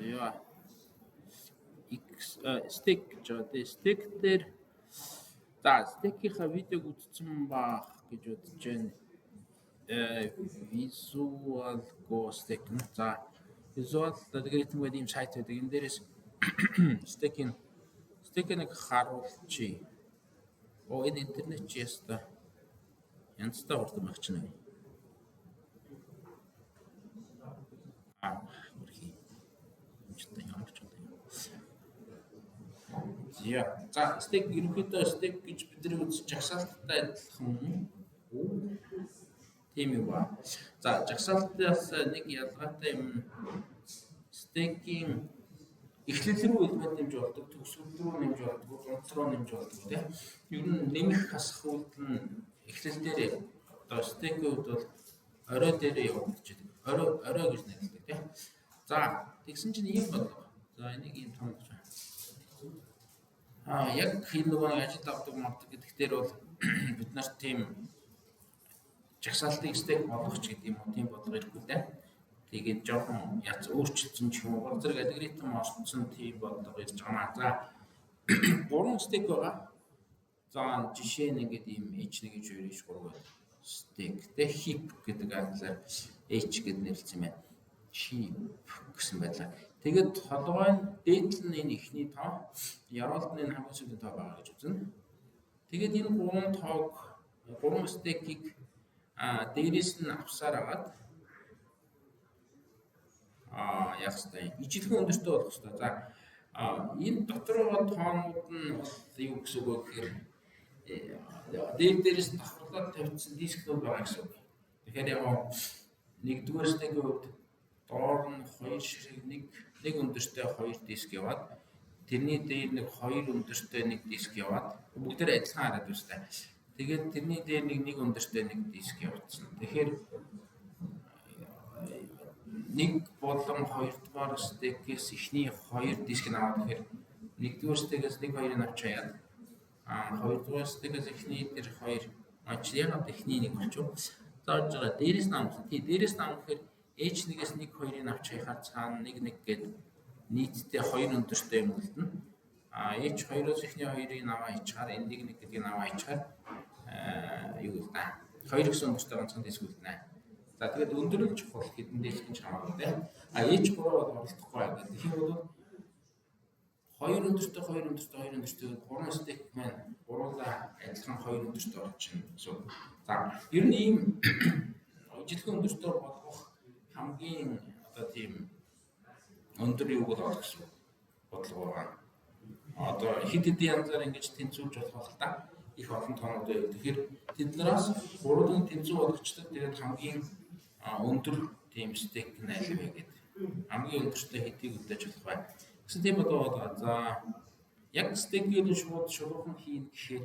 Яа. Стейк гэж байна. Тэгээ стейк дээр стейкийнхаа видеог үзсэн баах гэж бодож байна. Visual Go стейк. За Visual algorithm гэдэг юм сайт байдаг. Энэ дээрээс стейкийг харуулчих. Энэ интернет чи яста янзтай хурдан байх чинь. Хөрхий. Ямар ч юм. За стейк ерөнхийдөө стейк гэж бидний үзэж жагсаалттай адилхан. Тийм юм ба. За жагсаалтаас нэг ялгаатай юм стейкийн эхлэл рүү илмэд нэмж болдог, төгсгөл рүү нэмж болдог, дунд руу нэмж болдог тийм. Ер нь нэмэх хасах үйлдэл нь эхлэл дээр одоо стейкийн хувьд бол орой дээр явагдаж байдаг. Орой гэж нэрлэдэг тийм. За тэгсэн чинь ийм бодлоо. За энийг ийм том гэж байна. Яг энэ нөгөө ажил авдаг мавдаг гэдэг дээр бол бид нарт тийм жагсаалтын стейк болгох ч гэдэг юм уу тийм бодлого ирэхгүй дээ. Тэгээд жоохон яц өөрчлөлтсөн ч юм уу зэрэг алгоритм орцсон тийм бодлого ирж байгаа. За 3 стейк байгаа. За жишээ нь ингээд ийм H1 гэж 2 H 3 гэдэг стейк тэ хип гэдэг англиар H гэдэг нэрлэсэн байна. Chip гэсэн байлаа. Тэгээд толгой нь дээдл нь энэ ихний тоо, яруулд нь энэ хамгийн сүүлийн тоо байгаа гэж үзнэ. Тэгээд энэ 3 тоог 3 стейкийг дээрээс нь авсаар агаад яг хэвээр ижилхэн өндөртэй болох хэрэгтэй. За энэ дотор байгаа тоонууд нь юу гэсэн үг вэ гэхээр дээрээс давхарлаад тавьчихсан дискнүүд байгаа гэсэн үг. Тэгэхээр яг нэгдүгээр стейкийн хувьд доор нь 2 ширхэг нэг өндөртэй 2 диск яваад тэрний дээр нэг 2 өндөртэй 1 диск яваад бүгдээр адилхан хараад байна. Тэгээд тэрний дээр нэг өндөртэй 1 диск явуулсан. Тэгэхээр нэг болон 2 дугаар стейкээс ихний 2 диск аваад тэгэхээр нэгдүгээр стейкээс 1-2-ыг авч хаяад 2 дугаар стейкээс ихний дээр 2 яг ихний 1 болчихоо. Зааж байгаа дээрээс нь авсан. Дээрээс нь авах гэхээр H1-ээс 1-2-ыг авч хаяхаар цаана 1-1 гээд нийтдээ 2 өндөртэй юм үлдэнэ. H2-оос ихний 2-ыг аваа хийчихаар энэ 1-1 гэдгийг аваа хийчихаар юу үлдэнэ. 2 гэсэн өндөртэй ганцхан диск үлдэнэ. За тэгээд өндөр нь чухал хэдэн диск нь хамаагүй тийм. H3 бол оролдохгүй байгаа. Тэгэхээр бол 2 өндөртэй 3 стейк маань гурлаа адилхан 2 өндөртэй орчихно гэсэн. За ер нь ийм ижилхэн өндөртэй болгох хамгийн одоо тийм өндөр юу бол олох гэсэн бодлого байгаа. Одоо хэд хэдэн янзаар ингэж тэнцвүүлж болох л та их олон тоонууд байв. Тэгэхээр тэднээс гурван тэнцүү болгочтой тэгээд хамгийн өндөр тийм стейк нь аль вэ гэдэг. Хамгийн өндөртэй хэдийг үлдээж болох бай. Гэсэн тийм бодлого байгаа. За яг стейкийг шууд шулуухан хийн гэхээр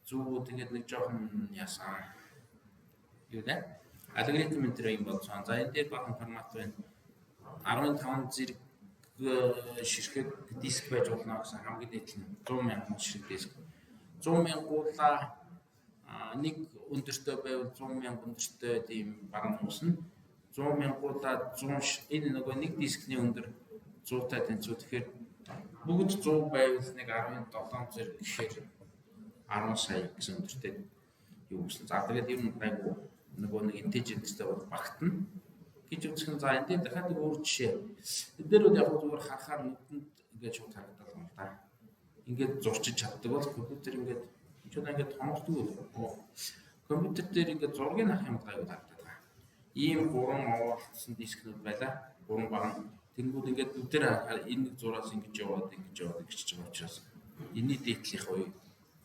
зүг тэгээд нэг жоохон яасан юу дээ. Алгоритм энэ төр юм болсон. За энэ дээр бахан формат байна. 15 зэрэг ширхэг диск байж болно гэсэн хамгийн дээд нь 100,000 ширхэг диск. 100,000-уулаа нэг өндөртэй байвал 100,000 өндөртэй тийм баруун хуусна. 100,000-уулаа 100 энэ нөгөө нэг дискний өндөр 100-тай тэнцүү. Тэгэхээр бүгд 100 байвал нэг 17 зэрэг гэхээр 10 сая гэсэн өндөртэй юу гэсэн. За тэгээд ер нь гайгүй нөгөө нэг интеллиженцтэй бол багтана гэж үзэх нь. За энэ дээр дахиад нэг өөр жишээ. Энд дээр бол яг зүгээр харахаар нүдэнд ингээд шууд харагдаад байна л да. Ингээд зурчиж чаддаг бол компьютер ингээд ингээд томордог үү. Компьютер дээр ингээд зургийг авах юм гайгүй харагдаад байна. Ийм 3 овоолцсон дискнүүд байлаа. 3 баган. Тэнгүүд ингээд бүгдээр харахаар энэ нэг зураас ингэж яваад гэж байгаа учраас энэний дээдлийнх уу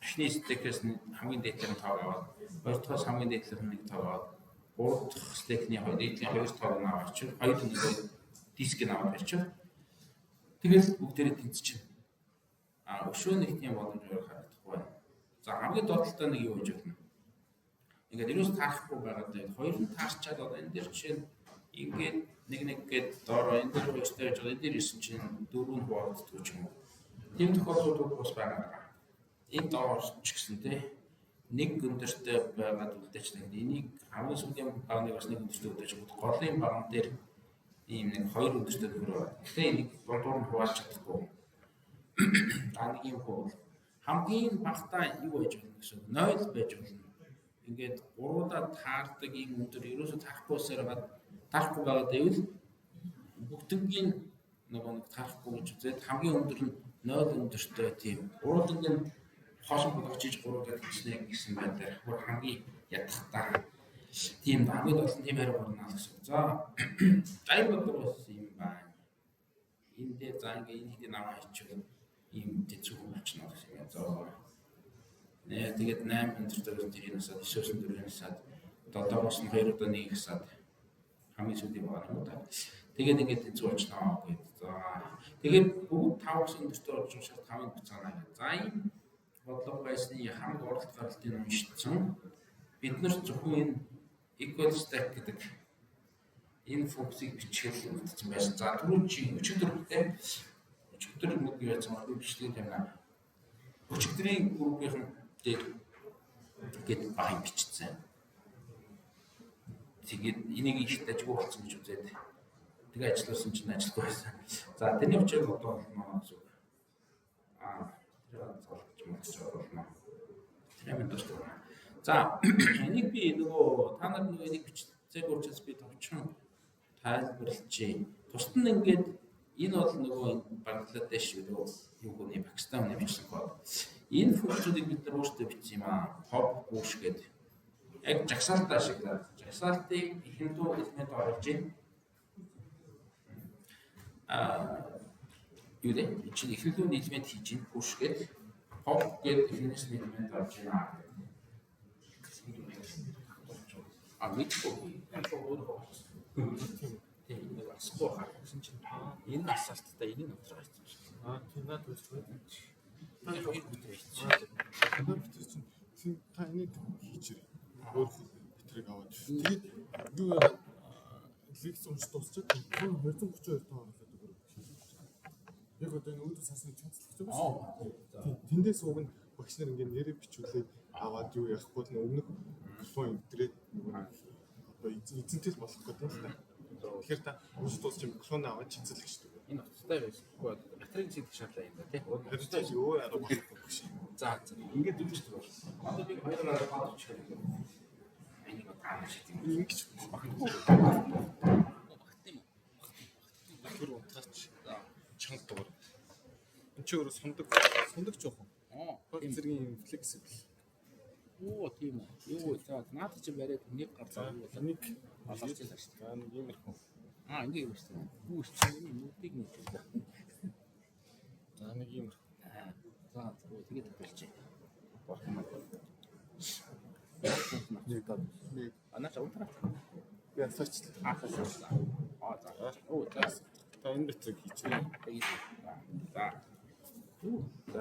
эхний стейкээс хамгийн дээдлэр нь тоог аваад, хоёр дахь хамгийн дээдлэр нь 1 тоог аваад, гурав дахь стейкний дээдлийн 2 тоог нь аваад чинь хоёр нэг диск нь аваад барьчих. Тэгэл бүгдээрээ тэнцэж байна. Өшөө нэг тийм боломж харагдахгүй байна. За хамгийн доотлолтой нэг юу гэж байна. Ингээд юус таарахгүй байгаад байна. Хоёр нь таарчаад одоо энэ дээр жишээ нь ингээд нэг гээд доороо энэ дээр хоёртой байж байгаа. Энэ дээр 9 чинь 4 нь хуваагддаг ч юм уу. Тийм тохиолдлууд бас байгаа. Энэ доорч гэсэн тий нэг өндөртэй байгаад үлдээч нэг энийг хамгийн сүүлийн багныг бас нэг өндөртэй үлдээж голын баган дээр ийм нэг 2 өдөртөө төгрөг. Гэтэ энийг дундуур нь хуваалж чадахгүй. Нэг юм хөө хамгийн багтаа юу байж болно гэсэн 0 байж болно. Ингээд гуруулаа таардаг ийм өндөр ерөөсө тарахгүйсээр тарахгүй байгаад байвал бүгднгийн нөгөө нэг тарахгүй гэж үзээд хамгийн өндөр нь 0 өндөртэй тийм гурвангийн хоолн болгож гурав гэдэг гэсэн байдлаар бүр хамгийн ядахтаа тийм хамгийн олон тийм хариу гарна гэсэн. За гайр бодлого болсон юм байна. Энэ дээр за ингээ энийг намаа хийчихвэл ийм тэцүү болчихно гэсэн юм. За тэгээд 8 өндөртэй тэрийг насаад 9-өөс 4 насаад дотоогоос нь 2-1 насаад хамгийн сүүлийн байгаа юм да. Тэгээд ингээд тэцүү болчихноо гэдэг. За тэгээд бүгд 5-аас өндөртэй болж шат 5-ын буцаана гэдэг. За ийм бодлого байсны хамаг уралт гаралтыг уншицсан. Бид нар зөвхөн энэ equal stack гэдэг энэ функцийг бичгэл үлдсэн байсан. За түрүү чи өчигдөр нэг юу яцсан би бичлэг тавина. Өчигдрийн группийн дээр гээд баг бичсэн. Тэгээд энийг ихт ажгүй болсон гэж үзээд тэгээ ажилласан чинь ажилгүй байсан. За тэрний учраас одоо болно гэсэн. Тэр цаалж болно. Тэр юм дуртай. За энийг би нөгөө та нар нөгөө энийг бичцээг учраас би товчхон тайлбарлажээ. Тусад нь ингээд энэ бол нөгөө Бангладеш юу гүний Пакистан хүний бичсэн код. Энэ функцүүдийг бид нар өөрсдөө бичсэн юм аа. Pop push гэдэг. Яг жагсаалтаа шиг даа. Жагсаалтыг ихэндүү элемент оруулж ийн. Юу вэ? Чи ихэндүү элемент хийж ийн push гэдэг. Pop гэдэг эхнээс нь элемент оруулж ийн. Мэдгүй. Тийм нэг асгүй харсан чинь энэ асаалттай энийг нутраа хийсэн шиг. Кинад үзсэн. Тэр хоёр бүтээ хийсэн. Кинад бүтээсэн чинь та энийг хийчихээ. Өөр битрийг аваад. Тэгээд юу лекц унш дуусчаад 232 тоо оруулаад өгөө. Яг одоо энэ үүдээс хасны цацлах юм байна. Тэндээс уг нь багш нар ингээд нэрээ бичүүлээд аваад юу яахгүй нь өмнөх телефон интернет одоо эзэнтэй л болох гэдэг юм байна. Тэгэхээр та унш дуусч микрофон аваад чицэлэх шүү дээ. Энэ утгатай байсан. Батарейн зэдэх шаардлага юм да тий. Батарей юу арга болохгүй шээ. За ингээд дүүжтэй бол. Одоо би 2 гараа баадч хэрэг. Энийг таамаг шиг юм. Ингэж багтахгүй. Тэр утгаач чанга дугаар. Энд чи өөрөө сундаг жоохон. Тэр зэргийн флексибл. Оо тийм үү. Юу за наад чи бариад нэг гарлаа. Нэг олж ялаа шүү дээ. Нэг иймэрхүү. Ингэ юм шүү дээ. Юу чинь нүдийг нэг. За нэг иймэрхүү. За тэгээд хэлчихье. Борхон маа. Нэг анаач унтраа. би асуучлаа. За. Оо за. Та энэ битрийг хийчихээ. За. За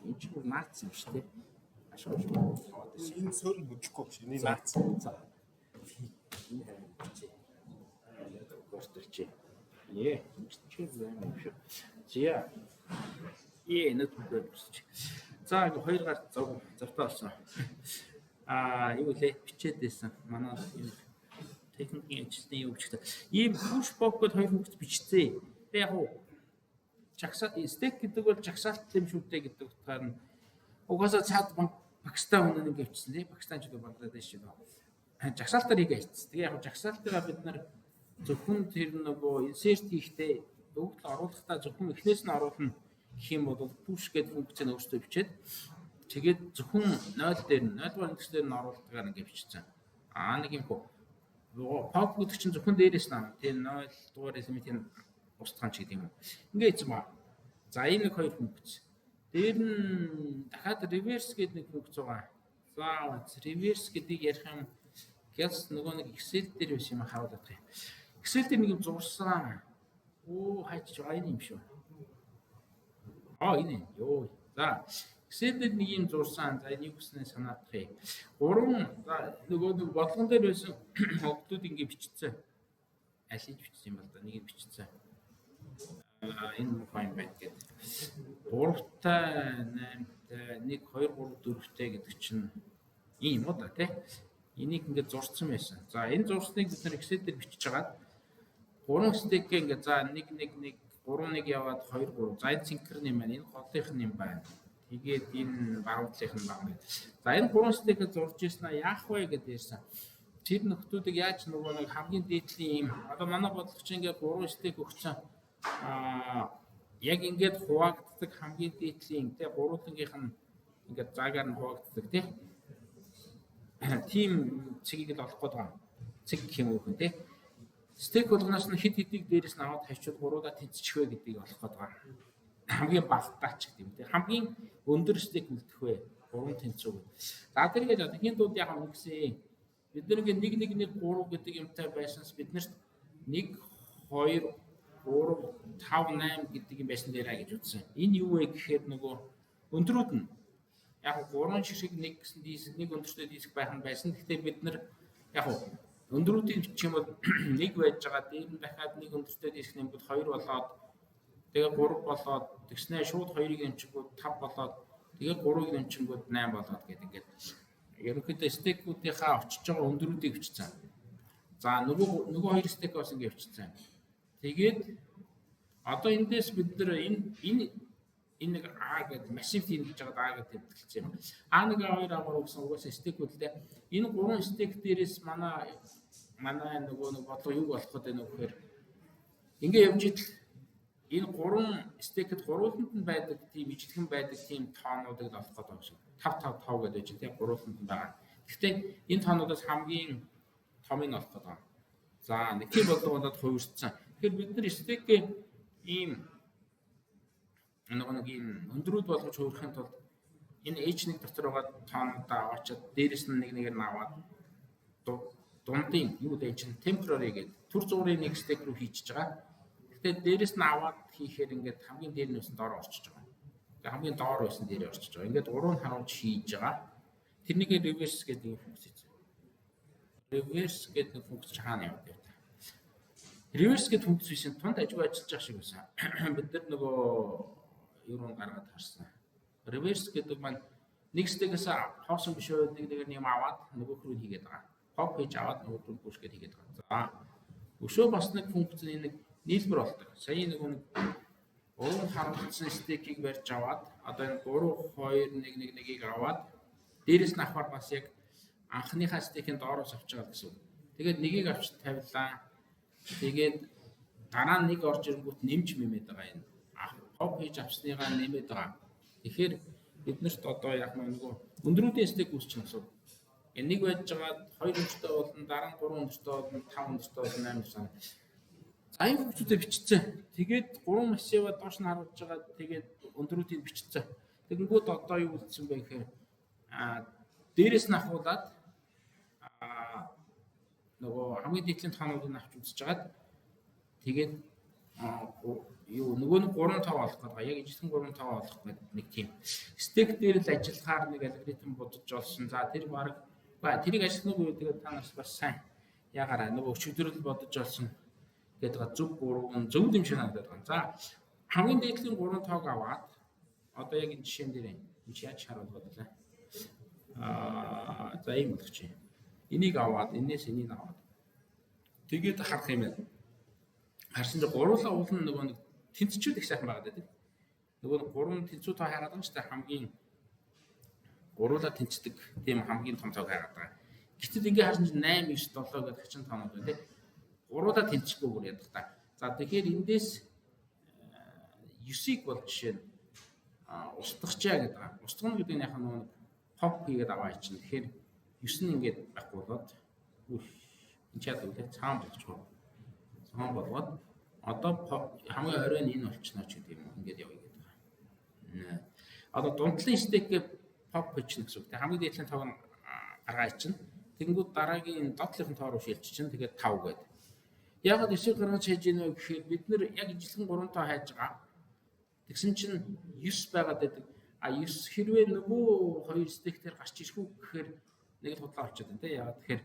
энэ ч бүр наац юм шүү дээ. Энэ сөрн хөдлөхгүй биш. Энэ наац. За. Энэ харин гостолч. Ээ, чи зэм шүү. Зя. Нэг бүгдч. За ингээ хоёр гар завтаа болсон. Юу лээ бичээд байсан. Манай техникийн ажилтны юу бичдэг. Ийм push pop гэдэг хоёр хүүхэд бичсэн. Тэг яг уу жагсаалт стек гэдэг бол жагсаалт юм шүү дээ гэдэг утгаар нь угаасаа цаад Пакистан хүн нэг авчихсан тий. Пакистан ч гэдэг Бангладеш ч гэдэг. Жагсаалтаар хийгээсэн. Тэгээ яг жагсаалтаа бид нар зөвхөн тэр нөгөө insert хийхдээ өгдөл оруулахдаа зөвхөн эхнээс нь оруулна гэх юм бол push гэдэг функцийг өөрсдөө бичээд тэгээд зөвхөн 0 дээр нь 0 дугаар индекс дээр нь оруулалтаар ингэ бичсэн. Нэг юм хөө pop гэдэг чинь зөвхөн дээрээс нь тэр 0 дугаар элементийн устгаан ч гэдэг юм. Ингээд юм аа. За энэ нэг хоёр функц. Дээр нь дахиад reverse гэдэг нэг функц байгаа. За reverse гэдгийг ярих юм гэс нөгөө нэг Excel дээр биш юм харуулдаг юм. Excel дээр нэг юм зурсан. Хайч байгаа юм шүү. Энэ ёо. За Excel дээр нэг юм зурсан. За энийг хүснээ санаадах юм. 3 за нөгөө нэг бодлогон дээр байсан өгдүүд ингэ бичсэн. Алиж бичсэн юм бол да нэг бичсэн. Энэ файн байт гэдэг. 3-тай 8-тай 1 2 3 4-тэй гэдэг чинь ийм юм уу да тий. Энийг ингээд зурцсан байсан. За энэ зурсныг бид нар Excel дээр бичиж байгаа. 3 стейк ингээд за 1 3 яваад 2 3. За энэ цинкерн юм байна. Энэ голынх нь юм байна. Тэгээд энэ багуудлынх нь баг. За энэ 3 стейкээ зурж ирсэн а яах вэ гэдээ ярьсан. Тэр нөхдүүдийг яаж нөгөө нэг хамгийн дээдлийн юм одоо манай бодлогч ингээд 3 стейк өгсөн яг ингээд хуваагддаг хамгийн дээдлийн те гурвуулангийнх нь ингээд заагаар нь хуваагддаг тийм цэгийг л олох гээд байгаа. Цэг гэх юм уу те. Стейк болгоноос нь хид хидийг дээрээс нь аваад тавьчихвал гуруудаа тэнцчих вэ гэдгийг олох гээд байгаа. Хамгийн багтаач гэдэг юм те. Хамгийн өндөр стейк үлдэх вэ? 3 тэнцүү. За тэргээд одоо хин дууд яг ингэсэн бид нэг 3 гэдэг юмтай байсанс биднэрт 1 2 3 5 8 гэдэг юм байсан дээрээ гэж утсан. Энэ юу вэ гэхээр нөгөө өндрүүд нь яг 3 шиг нэг гэсэн диск нэг өндөртэй диск байх нь байсан. Гэхдээ бид нар яг өндрүүдийн бичих юм бол нэг байж байгаа дээр нь дахиад нэг өндөртэй диск нэмбэл 2 болоод тэгээ 3 болоод тэгснээ шууд 2-ыг эмчингүүд 5 болоод тэгээ 3-ыг эмчингүүд 8 болоод гэдэг ингээд ерөнхийдөө стейкүүдийнхаа очиж байгаа өндрүүдийг бичсэн. За нөгөө 2 стейк бас ингээд бичсэн. Тэгээд одоо эндээс бид нар энэ нэг А гэдэг массив тийм гэж байгаа А гэдэг тэмдэглэж байна. А1 А2 А3 гэсэн угаасаа стейкүүдтэй энэ 3 стейк дээрээс манай нөгөө нэг бодлого юу болох гэдэг нь вэхээр ингээ явж идэл энэ 3 стейкэд гурвууланд нь байдаг тийм ижлэгэн байдаг тийм тоонуудыг олох гэдэг байна шүү. 5 5 5 гэдэг чинь тийм гурвууланд нь байгаа. Гэхдээ энэ тоонуудаас хамгийн томыг олох гэдэг байна. За нэг тийм бодлогоодод хувирсан. Тэгэхээр бид нар стейкээ ийм нэг ийм өндрүүд болгож хувирахын тулд энэ H1 дотор байгаа тоонуудаа аваачаад дээрэс нь нэгээр нь аваад дундын юу дээ чинь temporary гэдэг төр зуурын нэг стейк рүү хийчихэж байгаа. Гэхдээ дээрэс нь аваад хийхээр ингээд хамгийн дээр нь байсан доор орчиж байгаа. Тэгээ хамгийн доор байсан дээрээ орчиж байгаа. Ингээд уруу нь харуулж хийж байгаа. Тэрнийг reverse гэдэг юм функц хийж байгаа. Reverse гэдэг функц хаана яваад байна? Reverse гэдэг функц биш тунд ажгүй ажиллаж байгаа шиг байсан. Бид нар нөгөө юуруу гаргаад харсан. Reverse гэдэг маань нэг стейкээс хоосон биш үү нэг юм аваад нөгөөх рүү хийгээд байгаа. Pop хийж аваад нөгөөх рүү push гэж хийгээд байгаа. За өшөө бас нэг функцны нэг нийлбэр болдог. Сая нэг уруу харуулсан стейкийг барьж аваад одоо энэ 3 2 1 1-ийг аваад дээрээс нь авахар бас яг анхныхаа стейкийн доороос авч байгаа гэсэн үг. Тэгээд нэгийг авч тавилаа. Тэгээд дараа нь нэг орж ирэнгүүт нэмж мэмээд байгаа энэ. Pop хийж авсныгаа нэмээд байгаа. Тэгэхээр биднэрт одоо яг нөгөө өндрүүдийн стейк үүсчихсэн гэсэн. Энэ нэг байж байгаа 2 өндөртэй болно, дараа нь 3 өндөртэй болно, 5 өндөртэй болно, 8 өндөртэй. За энэ функцүүдээ бичсэн. Тэгээд 3 массива доош нь харуулж байгаа. Тэгээд өндрүүдийг бичсэн. Тэгэнгүүт одоо юу үлдсэн бэ гэхээр дээрээс нь ахуулаад нөгөө хамгийн дээдлийн тоонуудыг авч үзэж хагаад тэгээд юу нөгөө нь 3 5 олох гэдэг. Яг ижлэгэн 3 5 олох гэдэг нэг тийм. Стек дээр л ажиллахаар нэг алгоритм бодож олсон. За тэр баг тэрийг ажиллах нь тэгээд та нарт бас сайн ягаараа нөгөө өчигдрөл бодож олсон гэдэг зөв 3 зөв юм шиг надад байна. За хамгийн дээдлийн 3 тоог аваад одоо яг энэ жишээн дээр энэ яаж харуулдаг вэ? За ийм болох чинь. Энийг аваад энээс энийг аваад тэгээд харах юм байна. Харсан чинь гуруулаа уулна нөгөө нэг тэнцчүүд их сайхан байгаа гэдэг. Нөгөө 3 тэнцүү тоо хараад байгаа ч та хамгийн гуруулаа тэнцдэг тийм хамгийн том тоог хараад байгаа. Гэтэл ингээ харсан чинь 8 9 7 гэдэг хачин тоонууд байна тийм. Гуруулаа тэнцэхгүйгээр ядах та. За тэгэхээр эндээс 9-ийг бол жишээ нь устгачаа гэдэг байгаа. Устгах гэдэг нь яг нөгөө pop хийгээд аваа чинь. Тэгэхээр 9 нь ингээд байхгүй болоод энэ чад үлээ цаан болчихгоо. Цаан болгоод одоо хамгийн оройн энэ болчихно ч гэдэг юм ингээд явъя гэдэг байгаа. Одоо дундлын стейкээ pop хийчихнэ гэсэн үг. Тэг хамгийн дээдлийн тоог нь гаргаа чинь. Тэгэнгүүт дараагийн дотлынхын тоо руу шилжиж чинь тэгээд 5 гэдэг. Яг л 9-ийг гаргаж хийж ийнө гэхээр бид нэр яг ижилхэн 3 тоо хайж байгаа. Тэгсэн чинь 9 байгаад байдаг. 9 хэрвээ нөгөө 2 стейк дээр гарч ирэхгүй гэхээр нэг л худлаа болчиход байна тийм. Яг тэгэхээр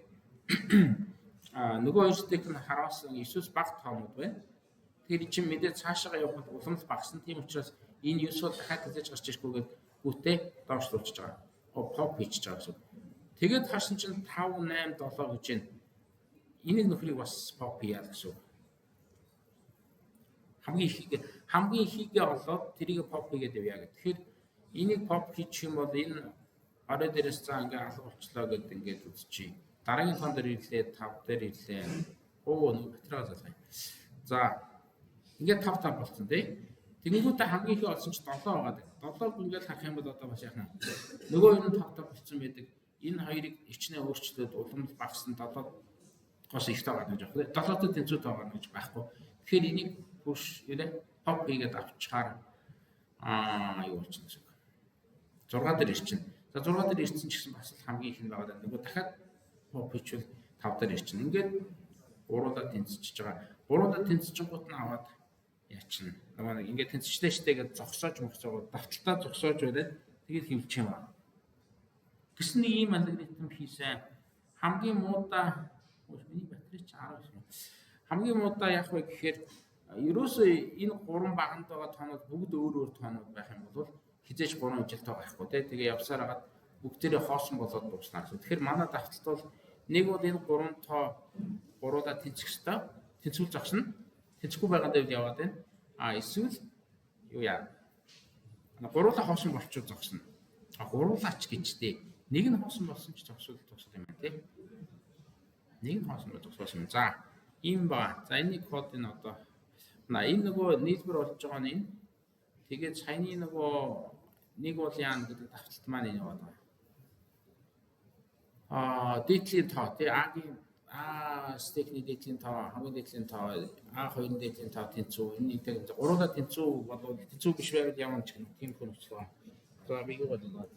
нөгөө 2 стейк нь харуулсан 9-өөс бага тоонууд байна. Тэгэхээр чинь мэдээ цаашаа явахад улам л багасна. Тийм учраас энэ 9 бол дахиад хязгаарч гарч ирэхгүйгээр гүтээ доошлуулчихж байгаа. Pop хийчихэж байгаа гэсэн. Тэгээд харсан чинь 5 8 7 гэж байна. Энийг нөхрийг бас pop хийяа гэсэн. хамгийн ихийгээ олоод тэрийг pop хийгээд явъя гэх. Тэгэхээр энийг pop хийчих юм бол энэ орой дээрээс цаа ингээ алга болчлоо гэд ингээд үзчихье. Дараагийн хон дээр ирлээ, 5 дээр ирлээ. Оо нэг батарейгаа залгая. За ингээд 5 болсон тий. Тэнгүүтээ хамгийн их олсон ч 7 байгаа. 7-г ингээд харах юм бол одоо бас яах нь. Нөгөө ер нь 5 болсон байдаг. Энэ хоёрыг ичнээ өөрчлөөд уламж багсан 7-гоос ихтэй байгаа гэж байна. 7-д тэнцүү байгаа гэж байхгүй. Тэгэхээр энийг push pop хийгээд авчихаар юу болчихно гэсэн. 6 дээр ирчин. За 6 дээр ирсэн ч гэсэн бас хамгийн их нь байгаа. Нөгөө дахиад pop хийчихвэл 5 дээр ирчин. Ингээд гуруулаа тэнцэж байгаа. Гуруулаа тэнцчихгоот нь аваад яачна. Нөгөө нэг ингээд тэнцчтэй штэ гэж зогсоож мөхцөөгөө давталтаа зогсоож байлаа. Тэгээд хөвчих юм аа. Гэсэн нэг ийм алгоритм хийсэн. Хамгийн муудаа миний батарей ч 10 юм. Хамгийн муудаа яах вэ гэхээр ерөөсөө энэ 3 баганд байгаа тоонууд бүгд өөр өөр тоонууд байх юм бол хизээч 3 ижилтэй байхгүй тий. Тэгээ явсаар хагаад бүгдээрээ хоосон болоод дууснаа гэсэн. Тэгэхээр манай давталт бол нэг бол энэ 3 тоо гуруудаа тэнцэх ёстой. Тэнцүүл зогсно. Тэнцэхгүй байгаа дэвд яваад байна. Эсвэл юу яа. Гуруула хоосон болчиход зогсно. Гуруулаач гэжтэй. Нэг нь хоосон болсон ч зогсвол юм байна тий. Нэг нь хоосон зогссон юм. За ийм ба. За энэ кодыг одоо энэ нөгөө нийлбэр болж байгаа нь энэ. Тэгээд саяны нөгөө нэг бол яана гэдэг давталт маань энэ яваад байгаа. Дээдлийн тоо тий А-гийн стекний дээдлийн тоо, хамгийн дээдлийн тоо, А2-ын дээдлийн тоо тэнцүү. Энэ нэг гуруула тэнцүү болоод тэнцүү биш байгаад явна ч гэх тийм хүн өчлөө. За би юу бодож байна.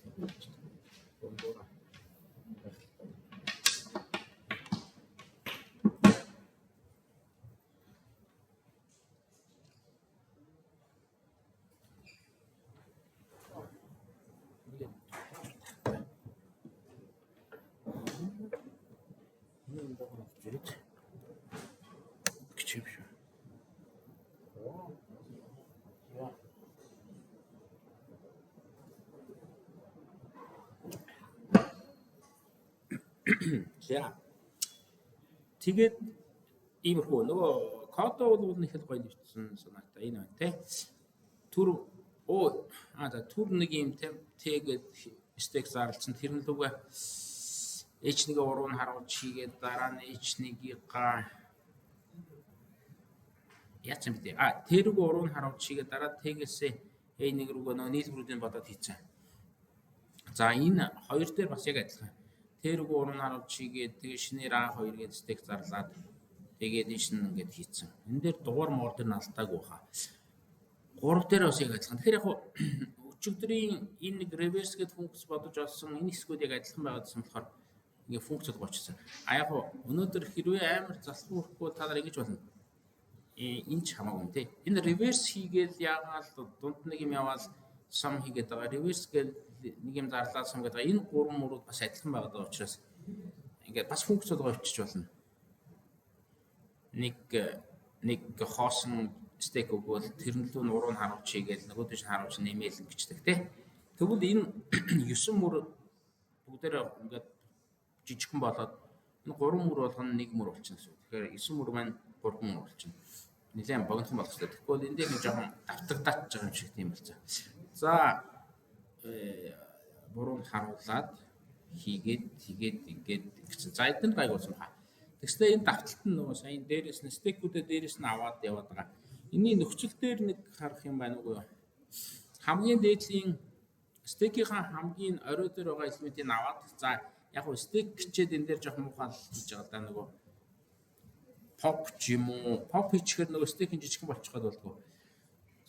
За. Тэгээд иймэрхүү нөгөө кодоо бол их л гоё нэвчсэн санаатай энэ байна те. Түр нэг юм тэгээд стек зарлцсан тэр нь лүгэ H1-ийг уруу нь харуулж хийгээд дараа нь H1-ийг яасан бэ? Тэрийг уруу нь харуулж хийгээд дараа тэгээсээ A1 рүүгээ нөгөө нийлбэрүүдийг бодоод хийцэн. За энэ хоёр дээр бас яг адилхан. Тэрийг уруу нь харуулж хийгээд тэгээ шинээр A2 гээд стек зарлаад тэгээд энэ шин ингээд хийцэн. Энэ дээр дугаар мордер нь алдаагүй хаа. 3 дээр бас яг адилхан. Тэгэхээр яг өчигдрийн энэ нэг reverse гэдэг функц бодож олсон энэ хэсгүүд яг адилхан байгаадсан болохоор ингээ функцд гоочсон. Яг өнөөдөр хэрвээ амар залхуу өрөхгүй та нар ингэж болно. Энэ ч хамаагүй юм тий. Энэ reverse хийгээл яагаад дунд нэг юм яваал сум хийгээд байгаа. Reverse гээл нэг юм зарлаад сум гэдэг. Энэ 3 мөрөд бас адилхан байгаа учраас ингээд бас функцд гоочч болно. Нэг хоосон стек өгвөл тэрнлүү нь уруу нь харуулж хийгээл нөгөөдөө нь харуулж нэмээл гэждэг тий. Тэгвэл энэ 9 мөр бүгдээрээ ингээд жижигхэн болоод энэ 3 мөр болгоно 1 мөр болчихно гэсэн. Тэгэхээр 9 мөр маань 3 мөр болчихно. Нилээн богинохон болох хэрэгтэй. Тэгвэл энэ дээр нэг жоохон давтагдаад байгаа юм шиг тийм болцоо. За буруу харуулад хийгээд ингээд гэсэн. За эдгээр гайг болсон хаа. Тэгснээр энэ давталт нь нөгөө сая дээрээс нь стекүүдээ дээрээс нь аваад яваад байгаа. Энийн нөхцөл дээр нэг харах юм байна уу? Хамгийн дээдлийн стекийнхаа хамгийн орой дээр байгаа элементийг аваад за яг нь стек гэчээд энэ дээр жоохон муухай хийж байгаа даа нөгөө pop ч юм уу. Pop хийчихээр нөгөө стекийн жижигхэн болчих гээд болдгоо.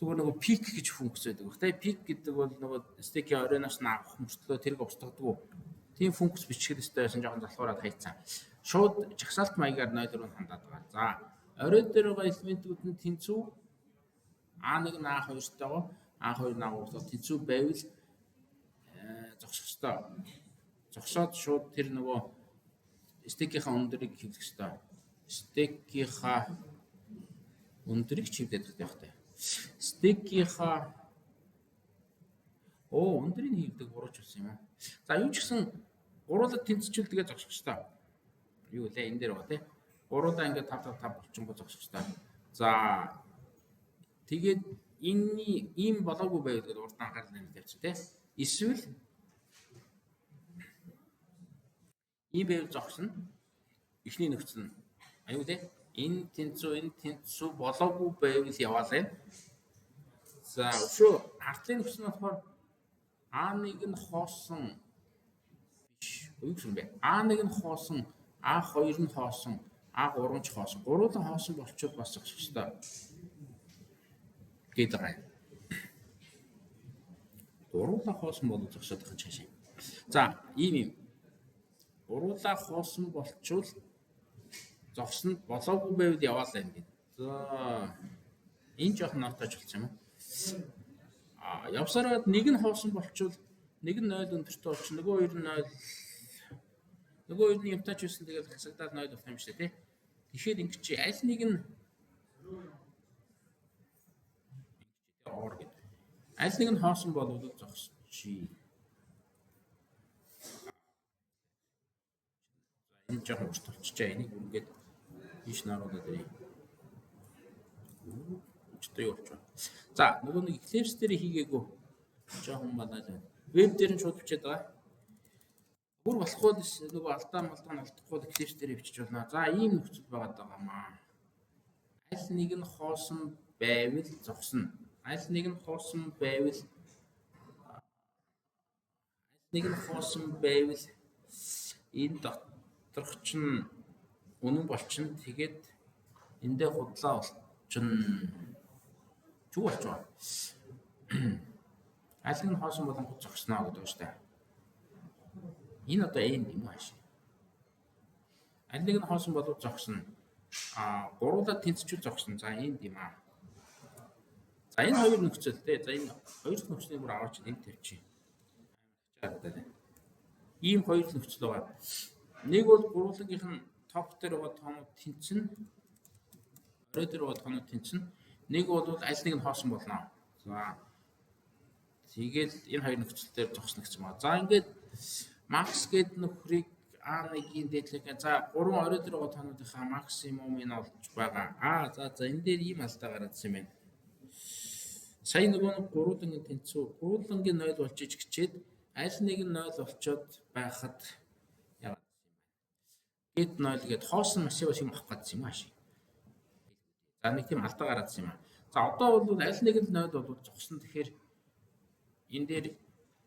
Зүгээр нөгөө peak гэж функц байдаг. Тэ peak гэдэг бол нөгөө стекийн оройноос нь авах мөртлөө тэрийг устгадаг. Тийм функц бичгээд өстэй байсан жоохон залхуураад хайцсан. Шууд жагсаалт маягаар 0-4 хандаад байгаа. За орой дээр байгаа элементүүд нь тэнцүү A1 A2-тойгоо A2 A3-тойгоо тэнцүү байвал зогсох ёстой. Зогсоод шууд тэр нөгөө стекийнхаа өндрийг хэвлэх ёстой. Стекийнхаа өндрийг чивдээд хэрэгтэй. Стекийнхаа өндрийг хийдэг бурууч болсон юм аа. За юу ч гэсэн гуруулад тэнцчүүл тэгээ зогсох ёстой. Юу лээ энэ дээр байгаа тий. Гуруулаа ингээд 5 болчихгоо зогсох ёстой. За Тэгээд энэ ийм болоогүй байвал гэдэг урд анхаарал нэмэлт тавьчих тийм. Эсвэл ийм байвал зогсно. Эхний нөхцөл нь аюу тийм. Энэ тэнцүү болоогүй байвал яваалаа. За өшөө артлын нөхцөл нь болохоор А1 нь хоосон биш. Юу гэсэн бэ? А1 нь хоосон, А2 нь хоосон, А3 нь ч хоосон. Гурван хоосон болчихвол бас зогсох ёстой. Гээд байгаа юм. Гурван хоосон бол зогсоод байгаа чашаа. За, ийм. Гурван хоосон болчвол зогсно болоогүй байвал яваалаа юм гээд. За, энэ жоох нотаж болчих юм уу? Явсараад нэг нь хоосон болчвол нэг нь 0 өндөртөө болчих. Нөгөө хоёр нь 0. Нөгөө хоёр нь юмтаач байсан тэгээд хасагдаад 0 болох юм шүү дээ, тий. Тэгэхээр ингэ чи аль нэг нь ор гэдэг. Аль нэг нь хоосон болвол зогсчих. Энэ жоохон урт болчихжээ. Энийг үргээд ийш наруулаад ирье. Өчтөө юу болчих вэ? За, нөгөө нэг Eclipse дээр хийгээгүй жоохон банал байна. Веб дээр нь шууд бичээд байгаа. Бүр болохгүй нөгөө алдаа нь алдахгүй Eclipse дээр бичиж болно. За, ийм нөхцөл байгаад байгаа маа. Аль нэг нь хоосон байвал зогсно. Аль нэг нь хоосон байвал энэ доторх чинь үнэн болчихно. Тэгээд эндээ худлаа болчихно. Чүү болж байгаа. Аль нэг нь хоосон болон зогсноо гэдэг шүү дээ. Энэ одоо энд юм ааш. Аль нэг нь хоосон болов зогсно. Гуруула тэнцчүүл зогсно. За энд юм аа. За энэ хоёр нөхцөл дээ. За энэ хоёр нөхцөлийг бүр аваач энд тавьчих. Ийм хоёр нөхцөл байгаа. Нэг бол гурвлагийнх нь топ дээр байгаа тоонууд тэнцэн. Орой дээр байгаа тоонууд тэнцэн. Нэг бол аль нэг нь хоосон болно. За. Тэгэл энэ хоёр нөхцөл дээр зогсно гэсэн байна. За ингээд макс гээд нөхрийг А1-ийн дээдлэгээ за 3 орой дээр байгаа тоонуудынхаа максимумыг нь олж байгаа. За энэ дээр ийм алдаа гаргаадсан юм байна. Сая нөгөө гурвангийн тэнцүү гурвангийн 0 болж иж гिचээд аль нэг нь 0 болчоод байхад яагаад юм бэ? Гэт 0 гээд хоосон масив юм авах гэсэн юм ааши. За нэг тийм алдаа гаргаадсан юм аа. За одоо бол аль нэг нь 0 бол зогсон. Тэгэхээр энэ дээр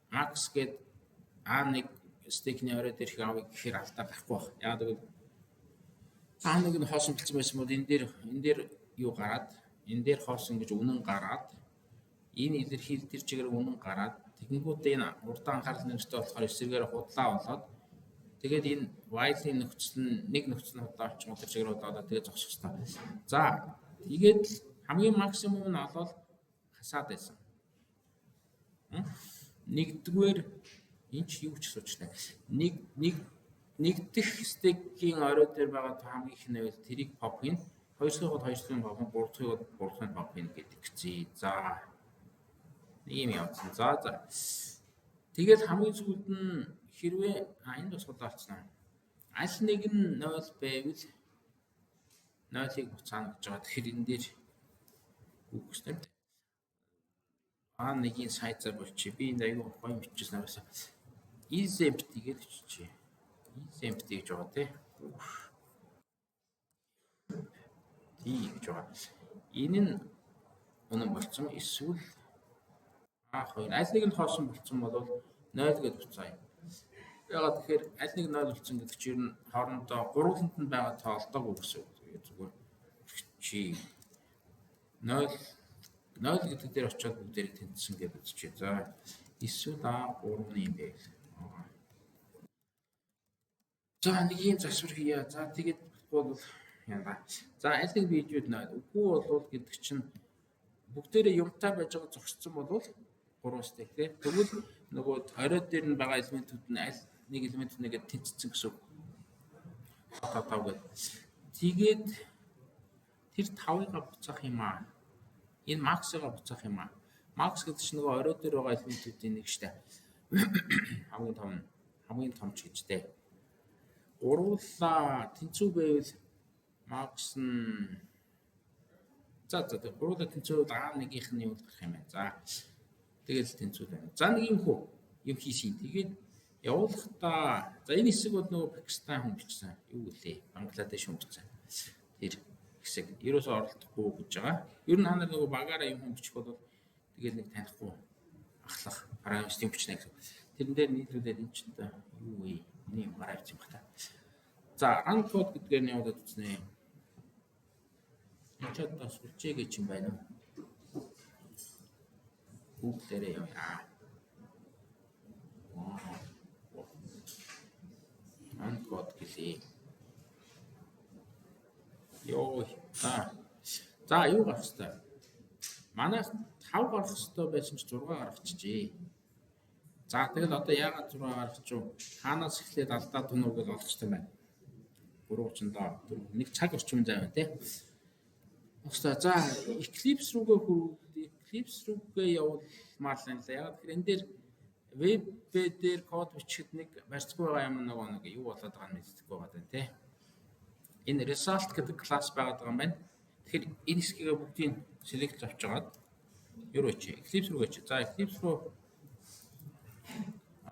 макс гээд А1 стейкний орой дээр их авъя гэхээр алдаа гарахгүй байна. Яагаад гэвэл А1 нь хоосон болсон байсан бол энэ дээр юу гараад энэ дээр хоосон гэж үнэн гараад энэ илэрхийл тэр чигээр үнэн гараад тэгэнгүүт энэ урд анхаарал нэртэй болохоор эсрэгээр худлаа болоод тэгээд энэ while-ийн нөхцөл нь нэг нөхцөл нь худлаа болчихсон тэр чигээр худлаа тэгээд зогсох хэрэгтэй. За тэгээд хамгийн максимум нь олоод хасаад байсан. Нэгдүгээр энэ ч юу ч суучтай. Нэг дэх стейкийн орой дээр байгаа хамгийн их нь байвал тэрийг pop хийн. 2-ын пop, 3-ын pop хийн гэдэг чи. За. Ийм явсан. За. Тэгээд хамгийн сүүлд нь хэрвээ энд бас худлаалцсан. Аль нэг нь 0 байвал 0-ыг буцаана гэж байгаа. Тэгэхээр энэ дээр үг гэсэн юм. А1-ийн сайзаар болчих. Би энэ аюу гоё бичсэн аваасаа. Is empty гэж бичиж. Is empty гэж байгаа тий. Гэж байгаа. Энэ нь үнэн болцсон. Эсвэл А2 аль нэг нь хоосон болцсон бол 0 гэж буцаая. Ягаад тэгэхээр аль нэг 0 болцсон гэдэг чинь ер нь хоорондоо гурвууланд нь байгаа тоолдоогүй гэсэн үг. Зүгээр чи 0 гэдэг дээр очиод бүгдээрээ тэнцсэн гэж үзчихье. За эсвэл А3 юм байл. За нэг юм засвар хийя. За тэгээд бол яна. За аль нэг видеод 0. Үгүй болвол гэдэг чинь бүгдээрээ юмтай байж байгаа зогссон бол 3 стек тий. Тэгвэл нөгөө орой дээр нь байгаа элементүүд нь аль нэг элемент нэгээд тэнцсэн гэсэн үг. Тавг. Тэгээд тэр 5-ыг буцаах юм аа. Энэ максыг буцаах юм аа. Макс гэдэг чинь нөгөө орой дээр байгаа элементүүдийн нэг штэ. Хамгийн том ч гэж дээ. Гуруула тэнцүү байвал макс нь За тэг гуруула тэнцүү дараа нэгийнх нь юу гарах юм байна. За тэгэл тэнцүү байна. За нэг юм хөө юм хийсэн. Тэгээд явуулахдаа за энэ хэсэг бол нөгөө Пакистан хүн бичсэн. Юу гэлээ? Бангладеш хүн бичсэн. Тэр хэсэг ерөөсөө оролдохгүй гэж байгаа. Ер нь ханаар нөгөө багаараа юм хүн бичих бол тэгээд нэг танихгүй ахлах парамистик бичнэ гэсэн. Тэрэн дээр нийлүүлээд энэ ч та юу вэ? Миний юм гараа авчих юм байна. За run code гэдгээр нь явуулаад үзнэ. Энэ ч одоо сүлжээ гэж юм байна уу? Google-ээрээ яваа. Run code гэлээ. Йоо. За юу гарах хэвээр. Манайх 5 гарах хэвээр байсан ч 6 гаргачихжээ. За тэгэл одоо яагаад 6 гаргах ч вэ? Хаанаас эхлээд алдаа тунууг л олох хэрэгтэй байна. 330 нэг цаг орчим зай байна тий. За Eclipse рүүгээ явуулмаар л энэ. Яг тэгэхээр энэ дээр веб дээр код бичихэд нэг барьцгүй байгаа юм нэг юу болоод байгааг нь мэддэхгүй байгаа тий. Энэ result гэдэг класс байгаад байгаа юм байна. Тэгэхээр энэ хэсгийг бүгдийг select авчгаад юу вэ чи Eclipse рүү гэж. За Eclipse руу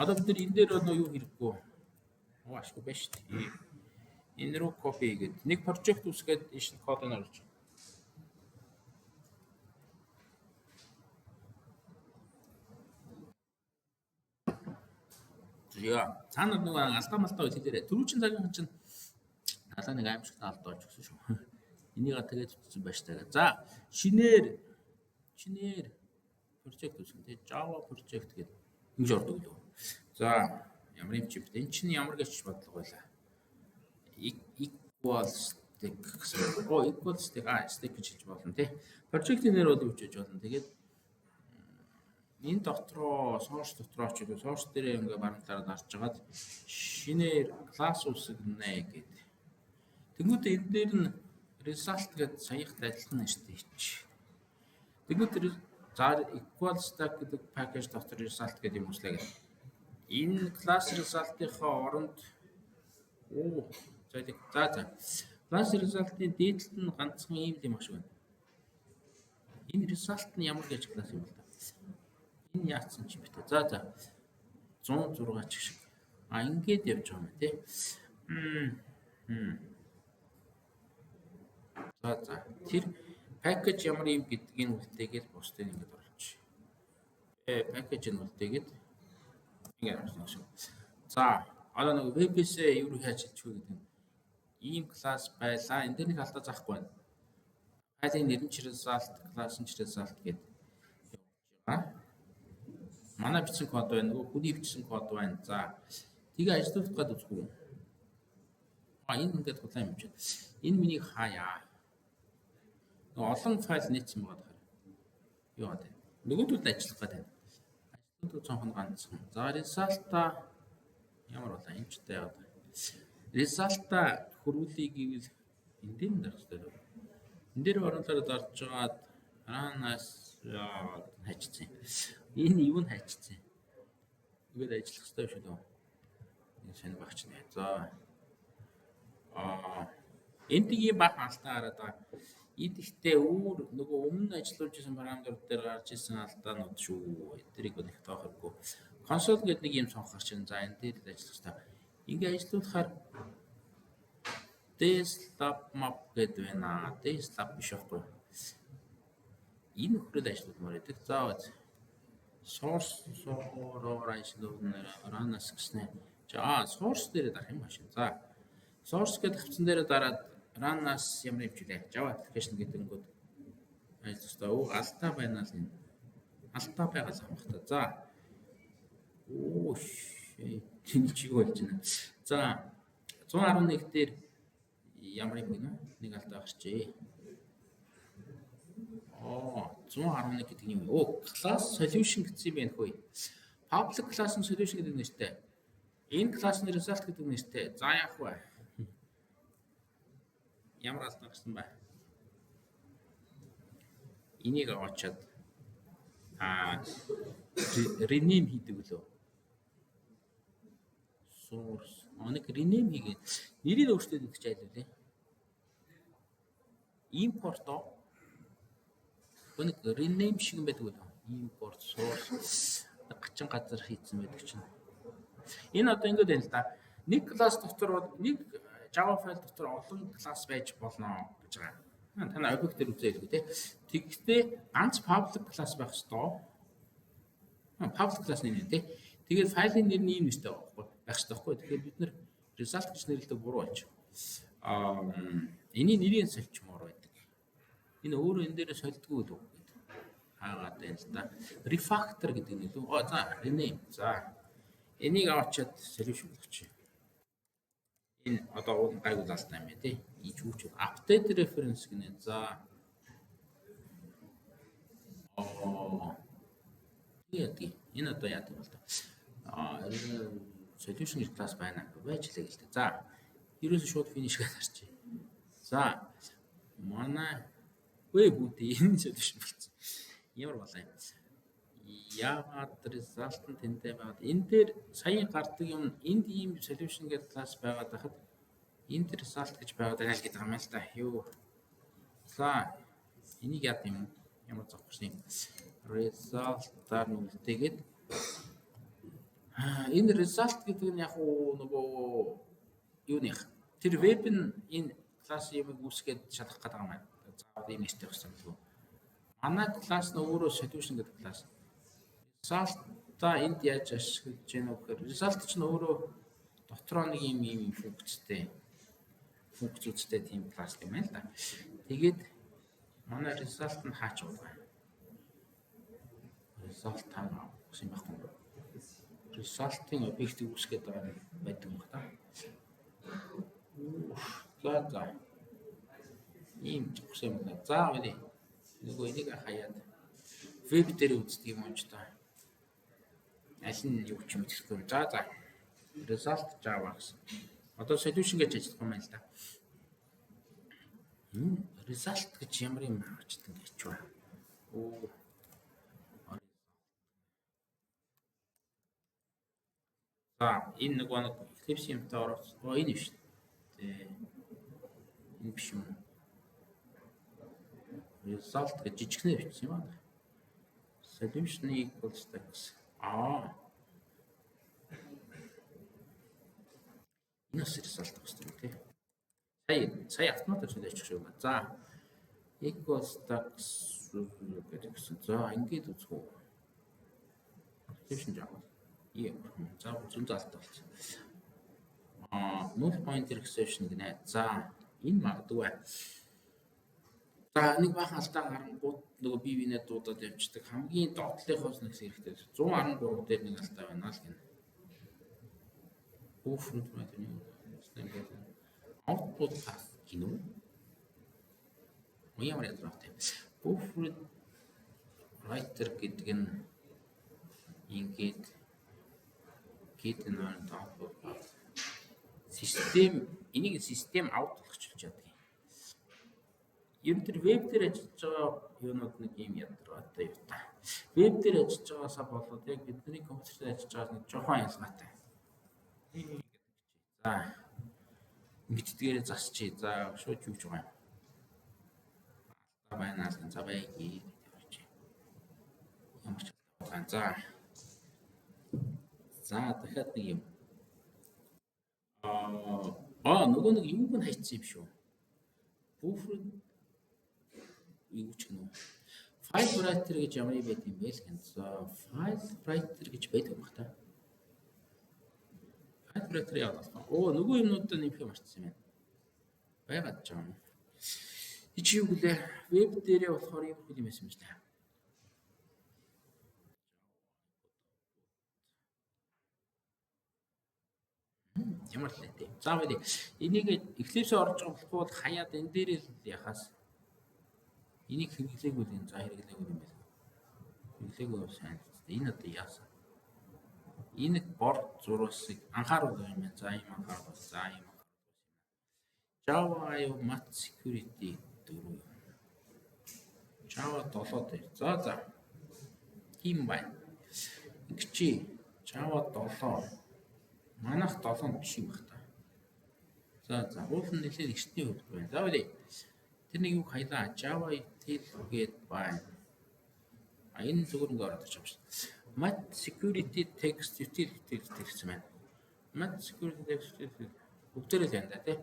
одоо бид энэ дээр юу хэрэггүй. Ашгүй байна шүү дээ. Энэ рүү copy хийгээд нэг project үсгээд энэ кодыг оруулж. Яа, цаанад нөгөө алдаа малтаа хэлээрээ. Түрүүчийн цагийн чинь талаа нэг аимшигтай алдаа олж өгсөн шүү. Энийг тэгээд утсан байж таа. За, шинээр project үсгэн. Тэгээд Java project гэдэг ингэж ордог лөө. За, ямар юм чив. Энэ чинь ямар гэж бодлого байлаа. Equals stack гэсэн. Equals stack stack гэж хэлж болно тий. Project-ийн нэр бол юу гэж болно. Тэгээд энэ дотроо source дотроо ч юу source дээр ингээ баримтаараа дарж хагаад шинээр класс үсгэнэ гэдэг. Тэнгүүтээ энэ дээр нь result гэдэг саяхтай адилхан нэртэй хич. Тэнгүүтээ за equal stack гэдэг package дотор result гэдэг юм услаа гэдэг. Энэ class result-ийнхаа оронд за class result-ийн дээдлэлт нь ганцхан ийм юм ах шиг байна. Энэ result нь ямар гэж класс юм бол та. Энэ яатсан ч юм бэ. За 106 ч шиг. Ингээд явж байгаа юм тий. За тэр package ямар юм гэдгийг үлдээгээд бусдыг ингээд оруулж. Package нь үлдээгээд ингээд оруулсан шүү. За одоо нэг web-ээсээ юу яаж хийчих вэ гэдэг нь ийм класс байлаа. Энд дээр нэг алдаа заахгүй байна. Файлын нэр нь result, класс нь result гэдэг явж байгаа. Манай бичсэн код байна. Нөгөө хүний бичсэн код байна. За тийг ажилуулах гээд үзгүй. Энэ ингээд тулаан юм чинь. Энэ миний хаяа. Олон файл нийцсэн байгаа даа. Юу гэдэг. Нөгөөдөл ажиллах гэдэг. Ажилтнууд цонхон ганцхан. За result-а ямар болоо энэ ч таа яваад. Result-а хөрвүүлээ гэвэл энэ дээр дарах хэрэгтэй. Энэ дээр оруулаад орж байгаад ранаас хайчсан. Энэ юу нь хайчсан. Ингээд ажиллах хэрэгтэй шүү дээ. Энэ сайн багч нэ. За энд ийм баг алдаа хараад байгаа. Идэгтэй өөр нөгөө өмнө ажиллуулж байсан параметр дээр гарч ирсэн алдаанууд шүү. Эдрийг бол их тоохоргүй. Консоль гэдэг нэг юм сонгох чинь за энэ дээр л ажиллах хэрэгтэй. Ингээ ажиллуулахаар desktop map гэдэг байна. Desktop биш байхгүй. Энэ хүрээд ажиллуулмаар байдаг. За source-оор ажиллуулна ранаас гэснэ. За source дээр дарах юм машин. За source гэдэг хавцан дээр дараад ранаас ямар юм чилээ. Java application гэдэг нь ажиллах хэрэгтэй. Алдаа байна л энэ. Алдаа байгаа л хамах та. За тийм чиг болж байна. За 111 дээр ямар юм гинэ? Нэг алдаа гарчээ. 111 гэдэг юм. Class solution гэсэн юм байна хөөе. Public class solution гэдэг нэртэй. Энэ class-ны result гэдэг нэртэй. За яах вэ? Ямар алдаа гарсан бэ? Энийг аваачаад rename хийдэг лөө. Source. Нэг rename хийгээд нэрийг өөрчлөөд идэх айлуулээ. Import Нэг rename шиг юм байдаг үү? Import source 30 газар хийцэн байдаг чинь. Энэ одоо ингэж байна л да. Нэг класс дотор бол нэг Java файл дотор олон класс байж болно гэж байгаа. Таны объектээр үзээлгүй тий. Тэгэхдээ ганц public class байх ёстой. Public class нэр тий. Тэгээд файлын нэр нь ийм нэстэй байх ёстой байхгүй. Тэгэхээр бид нэр result гэж нэрлэдэг буруу байж. Эний нэрийг соличмоор байдаг. Энэ өөрөө энэ дээр солидгүй л үг гэдэг. Хаагаад байна л да. Refactor гэдэг нь илүү. За, rename. За. Энийг авчиад solution болгочих. Энэ одоо уул гайгүй лалтай юм тий. Ийчүүч update reference гинэ. За. Яадаг. Энэ одоо яадаг бол та. Solution class байна гэж байжлаа гэлтэй. За. Ерөөсөө шууд finish гэж харчих. За. Манай бүгдээ энэ solution болсон. Ямар болоо юм. Яагаад result нь тэнтэй байгаад энэ дээр сая гардаг юм энд ийм solution гэдэг класс байгаад хахад энд result гэж байгаад байгаа л гэдэг юм л та. Юу. За энийг яа гэм ямар зовхож юм. Result-аар нүлтэйгээд энэ result гэдэг нь яг нөгөө юуных тэр web нь энэ класс юм үүсгээд шалгах гэдэг юм байна. Заавал ийм нэстэй болсон юм. Манай класс нь өөрөө solution гэдэг класс. Result-а энд яаж ашиглаж гэнэ вэ гэхээр result чинь өөрөө дотроо нэг юм функцтэй тийм класс юм байна л да. Тэгээд манай result нь хаач байгаа. Result таа гэсэн юм байна. Result-ийн объектыг үүсгэж байгаа байдаг юм байна. За. Ийм ч юм байна. За үгүй. Нөгөө энийг хаяад веб дээр үздэг юм уу ч та. Аль нь юу ч юм хэлэхгүй. За. Result Java гэсэн. Одоо solution гэж ажиллах юм байна л да. Result гэж ямар юм авчдаг гэж байна. За, энэ нэг Eclipse юмтай орох. Энэ биш. Энэ биш юм. Result гэж жижигнээ бичсэн юм байна. Solution equals text. Энэ result гэсэн үг тий. Сая автомат ажиллаж шүү байна. За. Equals text гэсэн. За, ингэж үзэх үү. Solution Java. За, зүүн талд болсон. Null pointer exception гинэ. За, энэ магадгүй. За, нэг баахан алдаа гарангууд нөгөө бивнээ дуудаад явчихдаг. Хамгийн доотлынхоос нэг хэрэгтэй. 113 дээр нэг алдаа байна л гинэ. Output path гинэ. Ямар ядраатай. Output writer гэдэг нь ингээд нөр output path. Энийг систем out болгоч чаддаг. Ер нь тэр веб дээр ажиллаж байгаа юунууд нэг юм ядраатай юу та. Веб дээр ажиллаж байгаасаа болоод яг бидний компьютер дээр ажиллаж байгаас нэг жоохон ялгаатай. За. Мэддгээрээ засчи. За, шууд юуж байгаа юм. Байна л за байги. Ямар ч байна. За, дахиад нэг юм. Нөгөө нэг юуг нь хайцсан юм шүү. Buffer юу ч гэнэ. File writer гэж ямар юм байт юм бэ л гэн. За, file writer гэж байдаг юм байна. File writer яа болох вэ? Нөгөө юмнуудаа нэмэх марцсан юм байна. Байгаад ч юм. Чи юу гэлээ? Веб дээрээ болохоор юм хөл юм байсан юм байна. Ямар л тийм. За үгүй. Энийг Eclipse орж байгаа бол хаяад энэ дээр л яхаас энийг хэрэглээгүй л энэ за хэрэглээгүй юм байна. Хэрэглээгүй сайн. Энэ одоо яасан? Энэ борд зурвасыг анхааруул юм байна. За юм анхааруул. За юм. Java юу mat security 4. Java 7 дээр. За. Тийм байна. Ингэчи Java 7 манайх 7 биш юм байна та. За, уул нь нэлээд ихтэй хувьд байна. За үгүй. Тэр нэг юу хайлаа. Java util гээд байна. Энэ зүгээр ингээд ороод ирж байгаа юм шиг. Mat security text utility гэсэн байна. Mat security text бүгдээрээ л байна да тий.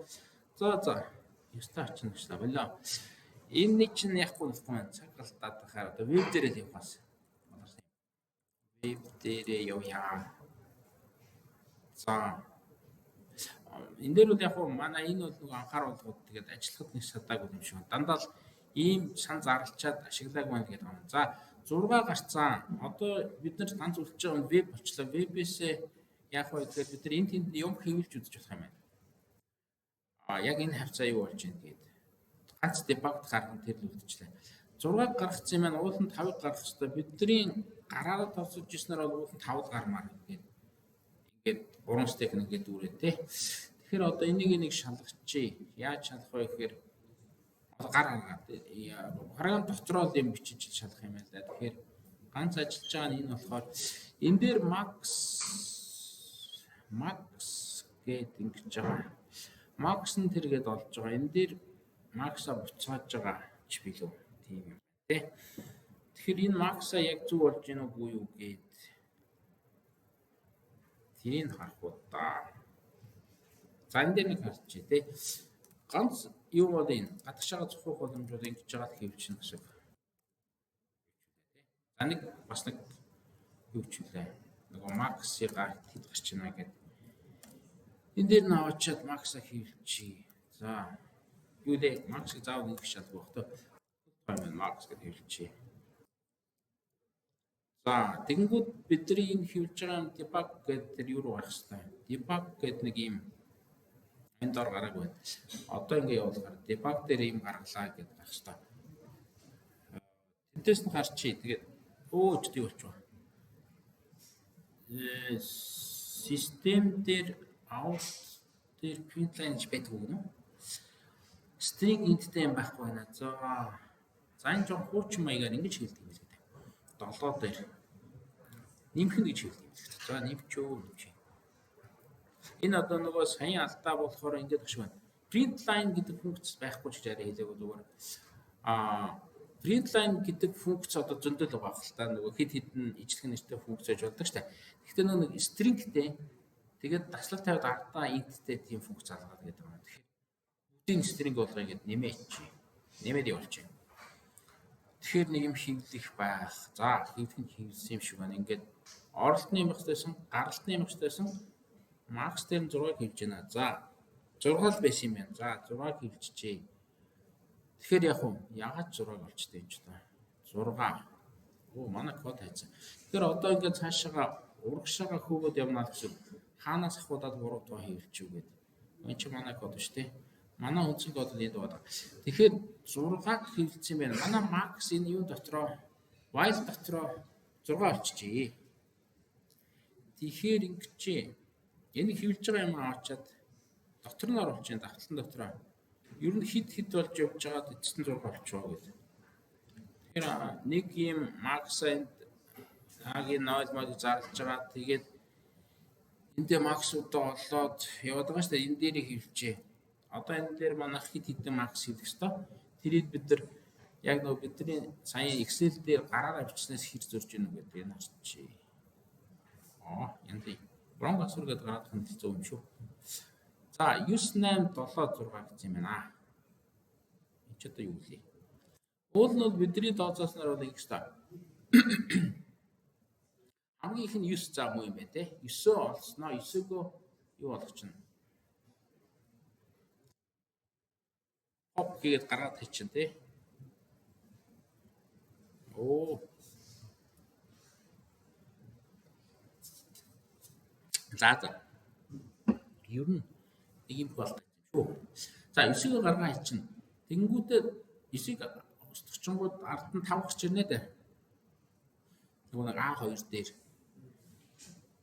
За. Яста очих гэж та болоо. Энэ чинь яг гоо байна. Цаг алдаад байхаар одоо веб дээрээ л явахаас. Веб дээрээ явъя. За. Энэ дээр бол яг гоо манай энэ бол нэг анхааруулгууд тэгээд ажиллахад нэг садаагүй юм шиг байна. Дандаа л ийм сан зарлчаад ашиглаагүй байна гэдэг юм. За 6 гарцсан. Одоо бид нар ганц үлдчихэж байгаа нь веб болчлоо. Вебээс яг гоо тэгэхээр бид нар энэ тэнд юм хэвлж үзэж болох юм байна. Яг энэ хавцаа юу болж байна гэдэг. Ганц дебагт гарган тэр л үлдчихлээ. 6-г гаргацсан юм байна. Ууланд 5-ыг гаргах хэрэгтэй. Бидний гараараа тооцож ирснээр бол ууланд 5-д гармаар гэдэг. Ингээд 3 стек нэгээд дүүрээ те. Тэгэхээр одоо энийг нэг шалгачээ. Яаж шалгах вэ гэхээр гар харгаад харгаан дотроо л юм бичиж шалгах юм байна. Тэгэхээр ганц ажиллаж байгаа нь энэ болохоор энэ дээр max гээд ингэж байгаа. Max нь тэргээд олж байгаа. Энэ дээр max-а буцааж байгаа ч билүү. Тийм юм тий. Тэгэхээр энэ max-а яг зөв болж гин үгүй юу гээд тэрийг харах уу та. За энэ дээр нэг харчих тий. Ганц юу бол энэ гадагшаага зохиох боломжууд ингэж байгаа хэвчин гэсэн. За нэг бас нэг юу ч үлээ. Нөгөө max-ыг хэд гарч байна гэдэг. Энэ дээр наваачаад max-а хийвчээ. За юу дээ max-ыг заавал нэг шалгах бохтой. Max гэдэг хэлчихье. За тэгэнгүүт бидний энэ хийвж байгаа debug гэдэг тэр юу руу гарах хэрэгтэй. Debug гэдэг нэг юм энэ дор гараагүй байна. Одоо ингэ явуулгаар debug дээр юм гаргалаа гэдэг гарах хэрэгтэй. Тэнтэс нь гарчий. Тэгээд ч тий болчих. Систем дээр out дээр print line байдаг уу? String intтэй юм байхгүй байна. За энэ жоо хуучин маягаар ингэж хэлдэг юм гэдэг. 7 дээр нэмэх гэж хэлдэг юм. За нэмчээ. Энэ одоо нөгөө саяхан алдаа болохоор ингэж багш байна. Print line гэдэг функц байхгүй ч арай хэлээгүй зүгээр. Print line гэдэг функц одоо зөндөл байгаа хэл та нөгөө хэд хэдэн ижлэх нэртэй функц байж болдог ч та. Гэхдээ нэг stringтэй тэгээд таслах тавьд ардаа intтэй тийм функц алгаад гэдэг юм. Тэгэхээр бүгдийн string болгоё гэд нэмээд явуулчих. Тэгэхээр нэг юм хөвлөх байх. За хөвлөх нь хөвлсөн юм шиг байна. Ингээд оролтны юм хэвчээсэн, гаралтны юм хэвчээсэн max дээр 6-ыг хөвж байна. За 6 л байсан юм байна. За 6-ыг хөвчжээ. Тэгэхээр ягаад 6-ыг олчтой юм ч та. 6. Манай код хайцсан. Тэгэхээр одоо ингээд цаашаага урагшаага хөөгд явна гэсэн. Хаанаас ахуудаад 3 тоо хөвлчих үү гэдэг. Энэ чи манай код шүү дээ. Манай үндсэн код нь энд байгаа. Тэгэхээр 6-г хөвлөсөн юм байна. Манай max энэ юу дотроо while дотроо 6 олчихжээ. Тэгэхээр ингэж энэ хөвлөж байгаа юм аваачаад дотор нь оруулж чинь давталтан дотроо ер нь хит болж явж байгаад эцэст нь 6 болчихоо гэдэг. Тэгэхээр нэг юм max-ын агийн 0 мод зарлж байгаа. Тэгээд эндээ max-удаа олоод яваад байгаа шүү дээ. Энэ дээрийг хөвлөжээ. Одоо энэ дээр манайх хит хитэн max хийх ёстой. Тэрийг бид нар яг нөгөө бидний сая Excel дээр гараараа бичснээс хэр зурж ийнө гэдэг энэ харчихъя. Янди. Бронг асуур гэдэг гараад хань хэцүү юм шүү. За 9876 гэсэн юм байна. Энд ч одоо юу вэ? Уул нь бидний дооцоосноор бол x та. Хамгийн их нь 9 зам юм байна те. 9 олсноо 9-гөө юу болох чинь? Хоп гээд гаргаад хийчин те. За. Ер нь нэг юм болтой шүү. За 9-ийг гаргаа хийчин. Тэнгүүтээ 9-ийг устгачингууд ард нь 5 гарч ирнэ дээ. Нөгөө нэг A2 дээр.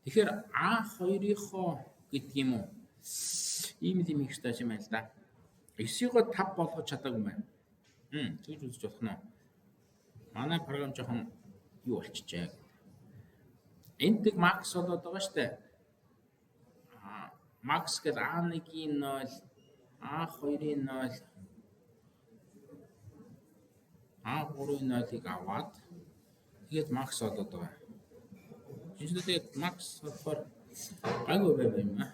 Тэгэхээр A2-ийнхоо гэдэг юм уу? Ийм юм их тааш юм байна л да. 9-ийг 5 болгож чадаагүй юм байна. Тэгж үзэж болох нь. Манай програм жоохон юу болчихжээ. Энтэг max болоод байгаа штэ. Max гэдэг A1-ийн 0, A2-ийн 0, A3-ийн 0-ыг аваад Тэгээд макс болоод байгаа. Жишээ нь тэгээд макс болохоор айгүй байв юм аа.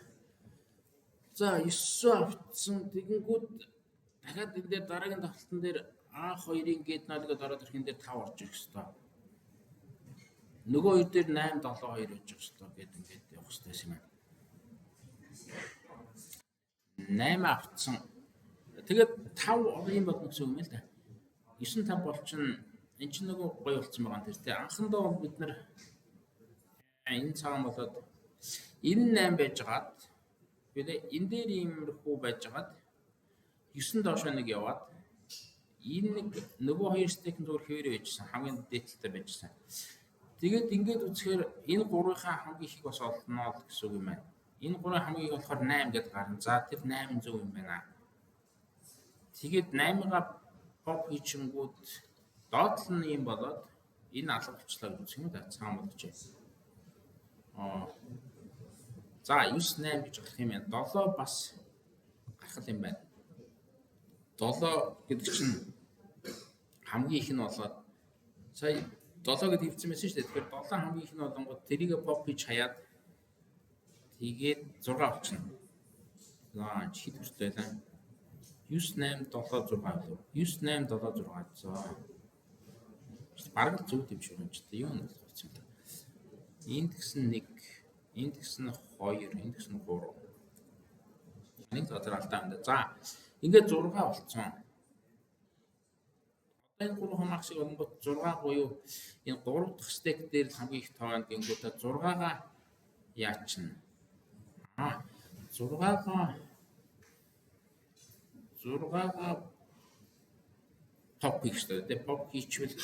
За 9 автсан тэгэнгүүт дахиад энэ дээр дараагийн тавталтан дээр А2-ын гээд ноолгод ороод ирэх энэ дээр 5 орж ирэх хэвээр. Нөгөө хоёр дээр 8 7 2 байж байгаа хэвээр гээд ингээд явах хэвээр юм аа. 8 автсан. Тэгээд 5 юм болно гэсэн үг юм л да. 9 5 болчихно. Энд чинь нөгөө гоё болсон байгаа юм тийм. Анхандаа бол бид нар энэ цагаан болоод энэ 8 байжгаад билээ энэ дээр иймэрхүү байжгаад 9 доош нэг яваад энэ нэг нөгөө хоёр стейкэн зүгээр хэвээр байжсан хамгийн дээдлэлтэй байжсан. Тэгээд ингээд үзэхээр энэ гурвынхаа хамгийн их бас олно л гэсэн үг юм байна. Энэ гурвын хамгийн их болохоор 8 гэдээ гарна. За тэр 8 зөв юм байна. Тэгээд 8-га pop хийчингүүд доотлол нь юм болоод энэ алга болчлаа гэж үзэх юм да. Цаан болгоч. За 9 8 гэж болох юм байна. 7 бас гарах юм байна. 7 гэдэг чинь хамгийн их нь болоод сая 7 гэд хэвчсэн байсан шүү дээ. Тэгэхээр 7 хамгийн их нь болонгод тэрийг pop хийж хаяад тэгээд 6 болчихно. За хэд хүртэл байлаа. 9 8 7 6 болов. 9 8 7 6. За бараг зөв төвшөр юм ч гэдэг юм болсон юм. Энд гэсэн 1, энд гэсэн 2, энд гэсэн 3. Нэг газар алдаа юм да. За ингээд 6 болцсон. Энэ 3 хамаагшиг олонгот 6 буюу энэ 3 дахь стек дээр хамгийн их тоонд гингүүтээ 6-га яачна. 6-га pop хийчихлээ. Тэгээ pop хийчихвэл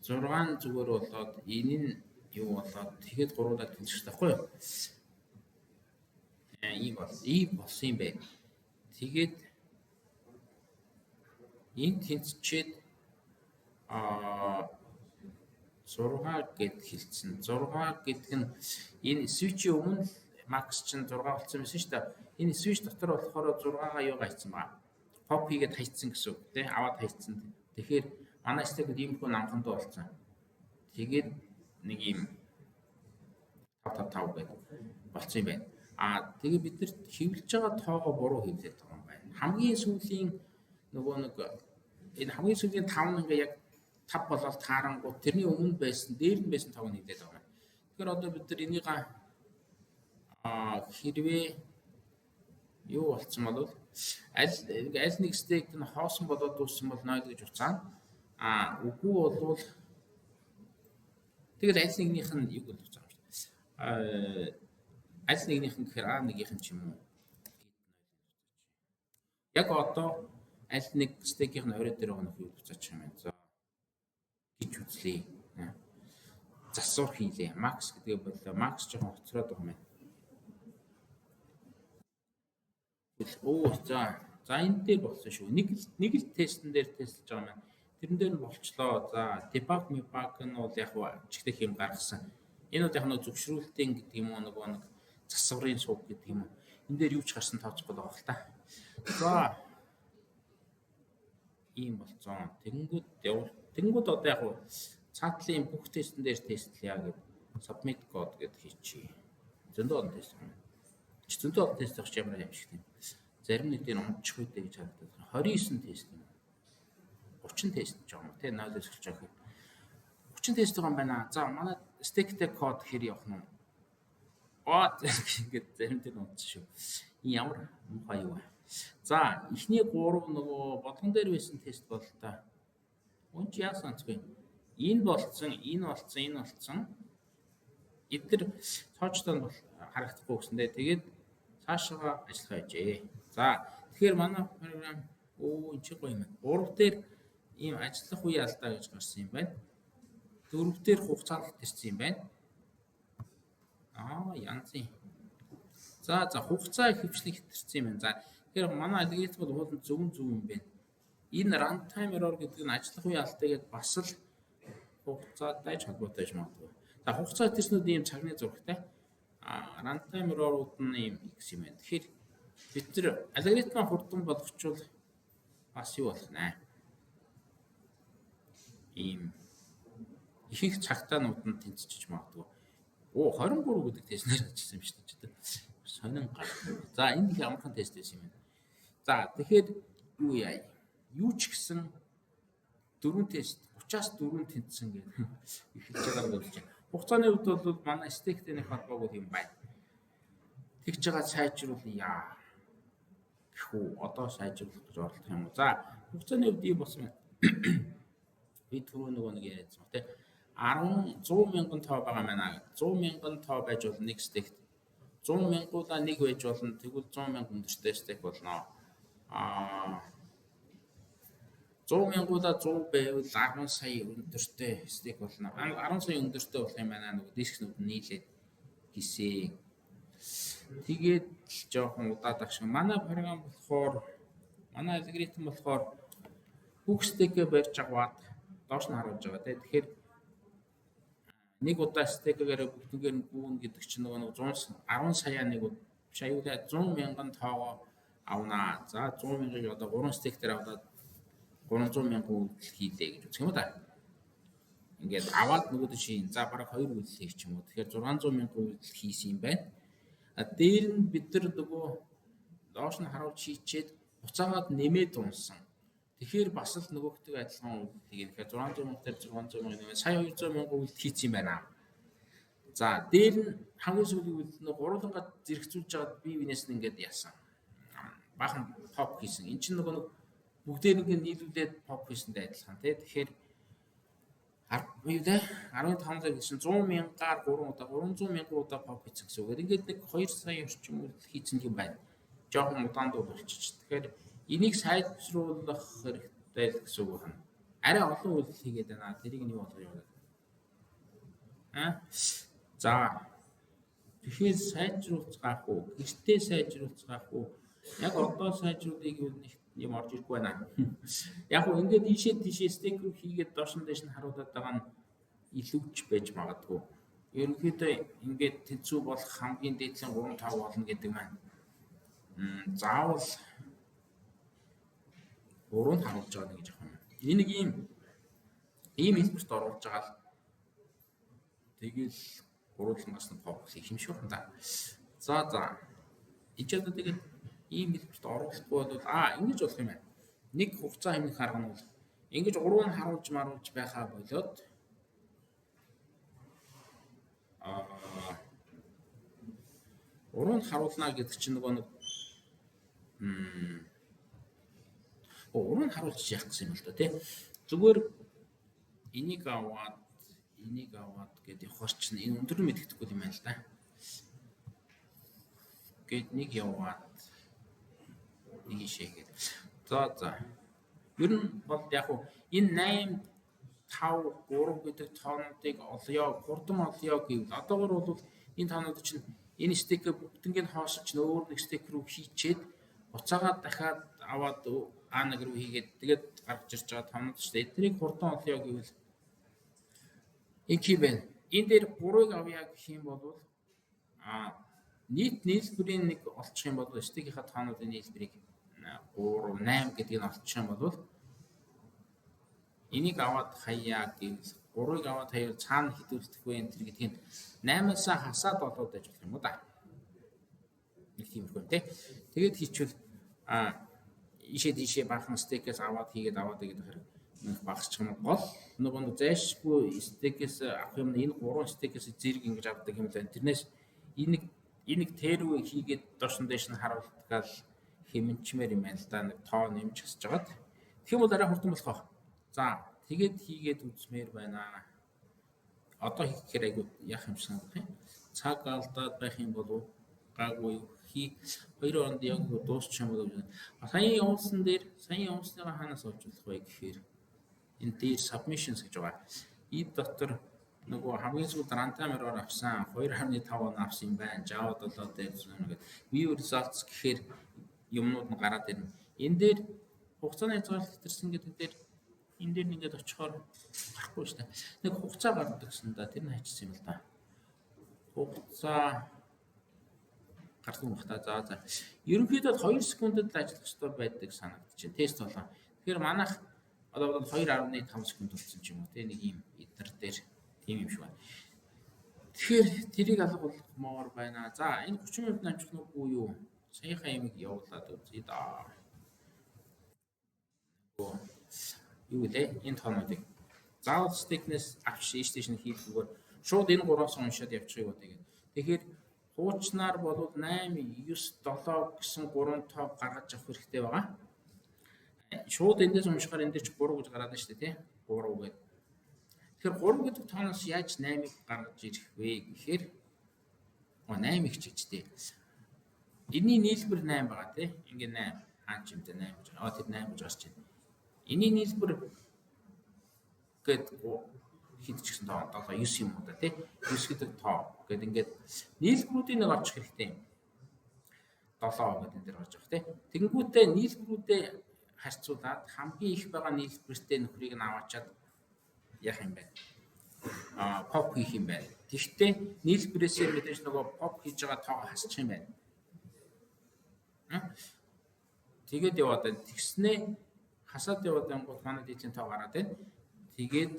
6 зүгээр болоод энэ нь юу болоод тэгэхэд гуруудаа тэнцэх таахгүй юу? Ийм болсон юм байна. Тэгээд энэ тэнцчээд 6 гэд хэлсэн. 6 гэдэг нь энэ switch-ийн өмнө max чинь 6 болсон байсан шүү дээ. Энэ switch дотор болохоор 6-га юу гайцсан ба. Pop хийгээд хайцсан гэсэн үг тий. Аваад хайцсан. Тэгэхээр манай стек иймэрхүү намхандаа болсон. Тэгээд нэг юм 5 гэдэг болцсон юм байна. Тэгээ бид нар хэвлэж байгаа тоогоо буруу хэвлээд байгаа юм байна. Хамгийн сүүлийн нөгөө нэг энэ хамгийн сүүлийн 5 ингээ яг 5 болоод таарангууд тэрний өмнө байсан, дээр нь байсан тоог нь хэвлээд байгаа юм. Тэгэхээр одоо бид нар энийг хэрвээ юу болцсон бол аль нэг стейк нь хоосон болоод дууссан бол 0 гэж уцаана. Үгүй болвол тэгэл аль нэгнийх нь юу гэж уцаана шүү дээ. Аль нэгнийх нь гэхээр A1-ийнх нь ч юм уу. Яг одоо аль нэг стейкийн орой дээр байгаа нь юу уцаачих юм байна. За гэж үзлээ. Засвар хийлээ. Max гэдэг болоо. Max жоохон хоцроод байгаа юм байна. За энэ дээр болсон шүү. Нэг л тестэн дээр тестж байгаа маань. Тэрэн дээр нь болчлоо. За debug нь бол яг чигтэх юм гаргасан. Энэ бол яг нэг зөвшрүүлтийн гэдэг юм уу нэг засварын сууг гэдэг юм уу. Энэ дээр юу ч гарсан тооцохгүй байгаа л та. За ийм болцсон. Тэнгүүд одоо яг цаатлын бүх тестэн дээр тестлэе гэдэг submit code гэдэг хийчихье. Зөндөө олон тест байна. Зөндөө олон тест авч ямар юм шиг тийм. Зарим нэг дээр унчих үедээ гэж харагдаад 29 тест юм. 30 тест гэж байгаа юм тий 0-ээс эхэлж байгаа. 30 тест байгаа юм байна. За манай stack-тэй код хэр явах нь? Ингээд зарим дээр унтсан шүү. Ямар муухай юу вэ? За эхний 3 нөгөө болгон дээр байсан тест бол та. Үн чи яасан ч вэ? Энэ болцсон, энэ болцсон, энэ болцсон. Эдгээр цоочтон бол харагдахгүй гэсэндээ тэгээд цаашаа ажиллах байжээ. За тэгэхээр манай програм энэ чи гоё юм. 3 дээр ийм ажиллах үе алдаа гэж гарсан юм байна. 4 дээр хугацаалт ирсэн юм байна. Янзын. За хугацаа хөвчлэн хэтэрсэн юм байна. За тэгэхээр манай алгоритм бол уулын зөв юм байна. Энэ runtime error гэдэг нь ажиллах үе алдаа гэдээ бас л хугацаатай холбоотой гэж магадгүй. За хугацаа тэрснүүд ийм цагны зурагтай. Runtime error-ууд нь ийм X юм байна. Тэгэхээр бид нар алгоритмаа хурдан болгочвол бас юу болох нэ? Ийм их их цагтаанууд нь тэнцэж магадгүй. 23 гэдэг тестээр ажилласан юм шүү дээ. Сонин гар. За энэ их амархан тест байсан юм байна. За тэгэхээр юу яа? Юу ч гэсэн 4 тест 30-аас 4 тэнцсэн гэдэг эхэлж байгаа болж байна. Хугацааны хувьд бол манай стектэй нэг холбоогүй юм байна. Тэгж байгаа сайжруулъя. Гэхүү одоо сайжруулах гэж оролдох юм уу? За хугацааны хувьд ийм болсон байна. Би түрүү нэг яриадсан ба тий 100 мянган тоо байгаа маа. 100 мянган тоо байж бол нэг стейк 100 мянгуудаа нэг байж болно. Тэгвэл 100 мянга өндөртэй стейк болно. 100 мянгуудаа 100 байвал 10 сая өндөртэй стейк болно. 10 сая өндөртэй болох юм байна. Нөгөө дискнүүд нийлээд гисээ. Тэгээд жоохон удаад агш. Манай програм болохоор манай алгоритм болохоор бүх стейкээ барьж аваад доош нь харуулж байгаа. Тэгэхээр нэг удаа стейкээр бүгднгээр нь гүүн гэдэг чинь нөгөө 10 сая нэг биш аюулаа 100 мянган тоогоо авнаа. За 100 мянгаыг одоо 3 стейк дээр аваад 300 мянган үйлдэл хийлээ гэж үзэх юм да. Ингээд аваад нөгөө чинь за бараг 2 үйлдэл хийх юм уу. Тэгэхээр 600 мянган үйлдэл хийсэн юм байна. Дээр нь бид нар нөгөө доош нь харуулж хийчээд буцаагаад нэмээд унсан. Тэгэхээр бас л нөгөөхдөө адилхан үйлдэл хийгээд 600 мянга дээр 600 мянга нэмээд сая 200 мянга үйлдэл хийсэн юм байна. За дээр нь хамгийн сүүлийн үйлдэл нь гурвангаа зэрэгцүүлж байгаад бие биенээс нь ингээд яасан. Бахан топ хийсэн. Энд чинь нөгөө бүгдээр ингээд нийлүүлээд топ хийсэндээ адилхан тий. Тэгэхээр 15 гэсэн 100 мянгаар 3 удаа 300 мянган удаа топ хийсэн гэсэн үг. Ингээд нэг 2 сая орчим үйлдэл хийсэн юм байна. Жохон удаан дуу болчих. Тэгэхээр энийг сайжруулах хэрэгтэй гэсэн үг байна. Арай олон үйлдэл хийгээд байна. Тэрийг нь юу болгох юм бэ? За. Тэгэхээр сайжруулцгаах уу? Гэртээ сайжруулцгаах уу? Яг одоо сайжруулъя гэвэл нэг юм орж ирэхгүй байна. Яг уу ингээд ийшээ стейк рүү хийгээд доош нь дэш нь харуулдаг байгаа нь илүүч байж магадгүй. Ерөнхийдөө ингээд тэнцүү болох хамгийн дээдлийн 3-5 болно гэдэг маань. Заавал 3-нд харуулж байгаа нэг жоох юм. Энийг ийм хэлбэрт оруулж байгаа л тэгэл гурвуулгаас нь фокус хийх юм шиг байна да. За. Энд одоо тэгээд ийм хэлбэрт оруулахгүй бол ингэж болох юм байна. Нэг хугацаа хэмнэх арга нь бол ингэж 3-нд харуулж байхаа болоод 3-нд харуулна гэдэг чинь нөгөө нэг 3-нд харуулж яах гэсэн юм л да тий. Зүгээр энийг аваад гэдэг явахар чинь энэ өндөр мэддэхгүй юм байна л да. Гэт нэг яваад нэг шийгээд. За. Ер нь бол яг уу энэ 8 5 3 гэдэг тоонуудыг олё, хурдан олё гэвэл одоогор бол энэ тоонууд чинь энэ стейкээ бүгднийг хоосч өөр нэг стейк рүү хийчээд буцаагаад дахиад аваад А1 руу хийгээд тэгээд гарч ирж байгаа тоонууд шүү дээ. Эднийг хурдан олё гэвэл энэ юм байна. Энэ дээр 3-ыг авъя гэх юм бол нийт нийлбэрийн нэг олчих юм бол стейкийнхаа тоонуудын нийлбэрийг 3 8 гэдгийг нь олчих юм бол энийг аваад хаяа гэвэл 3-ыг аваад хаяа цаана хідүүлдэх вэ энэ гэдгийг 8-аас хасаад болоод байж болох юм уу да. Нэг юм байна тий. Тэгээд хийчихвэл ийшээ баахан стейкээс аваад гэдэг хэрэг нэг багсчих юм гол нөгөө зайшгүй стейкээс авах юм энэ 3 стейкээс зэрэг ингэж авдаг юм л интернэс энийг тэрвээ хийгээд доош нь дэш нь харуултгаал хэмнчмээр юм байна л да нэг тоо нэмж хасж агаад тэгэх юм бол арай хурдан болох байх. За тэгээд хийгээд үзмээр байна. Одоо хийхээр айгуу яах юм шиг санагдах юм. Цаг алдаад байх юм болов гаагүй 2 онд яг дуусчих юм бол саяны явуулсныгаа хаанаас олж болох вэ гэхээр энэ дээр submissions гэж байгаа. Эд дотор нөгөө хамгийн сүүлд runtime-аар авсан 2.5 он авсан юм байна. Java 7 дээр нэг view results гэхээр юмнууд нь гараад ирнэ. Энэ дээр хугацааны хязгаарлалт хэтэрсэн гэдэг дээр энэ дээр ингээд очихоор гарахгүй шүү дээ. Нэг хугацаа гардаг гэсэн да тэр нь хайчсан юм л да. Хугацаа гарсан бахта за. Ерөнхийдөө 2 секундэд ажиллах хэрэгтэй байдаг санагдчихэв. Тест болоо. Тэгэхээр манайх одоо 2.5 секунд болсон ч юм уу те нэг ийм эднэр дээр Тийм юм шиг байна. Тэгэхээр тэрийг алгуулмаар байна. За энэ 30 минут амжих нүггүй юу? Саяхан юм явуулаад үзье да. Юу гэлээ? Энэ тоонуудыг заавал стикнес авч ийш нь хийлгүүгээр шууд энэ гураас уншаад явчихыг үү тэгээд. Тэгэхээр хуучнаар бол 8 9 7 гэсэн 3 тоо гаргаж авах хэрэгтэй байгаа. Шууд эндээс уншихаар энэ дээр ч 3 гэж гараад байна шүү дээ, тий? 3 гэдэг. Тэгэхээр 3 гэдэг тооноос яаж 8-ыг гаргаж ирэх вэ гэхээр 8-ыг чижтэй. Энийн нийлбэр 8 байгаа тий? Ингээ 8 хаан чимтэй 8 гэж. Тэр 8 гэж гарч байна. Энийн нийлбэр гэдэг хэд ч гэсэн тоо 7 9 юм уу да тий? 9 гэдэг тоо гэдэг ингээд нийлбэрүүдийн нэг очих хэрэгтэй. 7 гэдэг энэ дээр гарч байгаа тий? Тэгэнгүүтээ нийлбэрүүдээ харьцуулаад хамгийн их байгаа нийлбэртэй нөхрийг нь аваачаад яах юм бэ? Pop хийх юм байна. Тэгвэл нийлбэрээсээ мэдээж нөгөө pop хийж байгаа тоогоо хасчих юм байна. Тэгээд яваад байна. Тэгснээ хасаад яваад ангууд манай дижитал тоо гараад байна. Тэгээд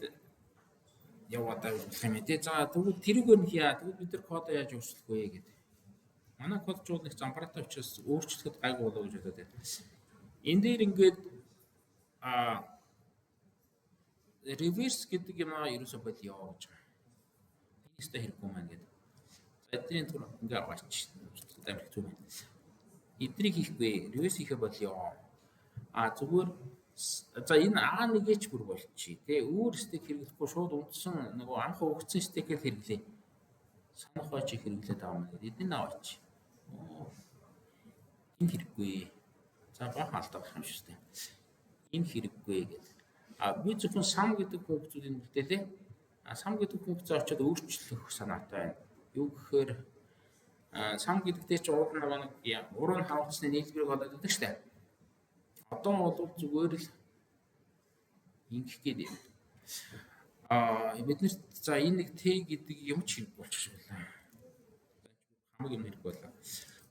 яваад байх юм ээ. За тэгвэл тэрүүгээр нь хийя. Тэгвэл бид нар кодоо яаж өөрчлөх вэ гэдэг. Манай код ч нэг замбараатай учраас өөрчлөхөд гайгүй болоо гэж бодоод байна. Энэ дээр ингээд reverse гэдэг юм ерөөсөө болио гэж байгаа. Инста хэрэггүй маань гэдэг. За эдний түр ингээ аваач. Амирх зүг байна. Эднийг хийхгүй, reverse хийхэ болио. Зүгээр за энэ A1-ч бүр болчихъя. Тэ өөр стек хэрэглэхгүй шууд үндсэн нөгөө анх өгсөн стекээр хэрэглэе. Санах байж хэрэглээд байгаа юм гэдэг. Эднийг аваач. Энэ хэрэггүй. За бахан алдаа болох юм шүү дээ. Энэ хэрэггүй гэдэг. Би зөвхөн сам гэдэг функцийг нэлээлээ. Сам гэдэг функцээ очиод өөрчлөх санаатай байна. Юу гэхээр сам гэдэгтэй чи уур нь хавцсны нийлбэрийг олоод өгдөг штэ. Одоо бол зүгээр л ингэх гээд юм. Бид нэр за энэ нэг Т гэдэг юм ч хэрэг болчих шээ. Хамаг юм хэрэг болоо.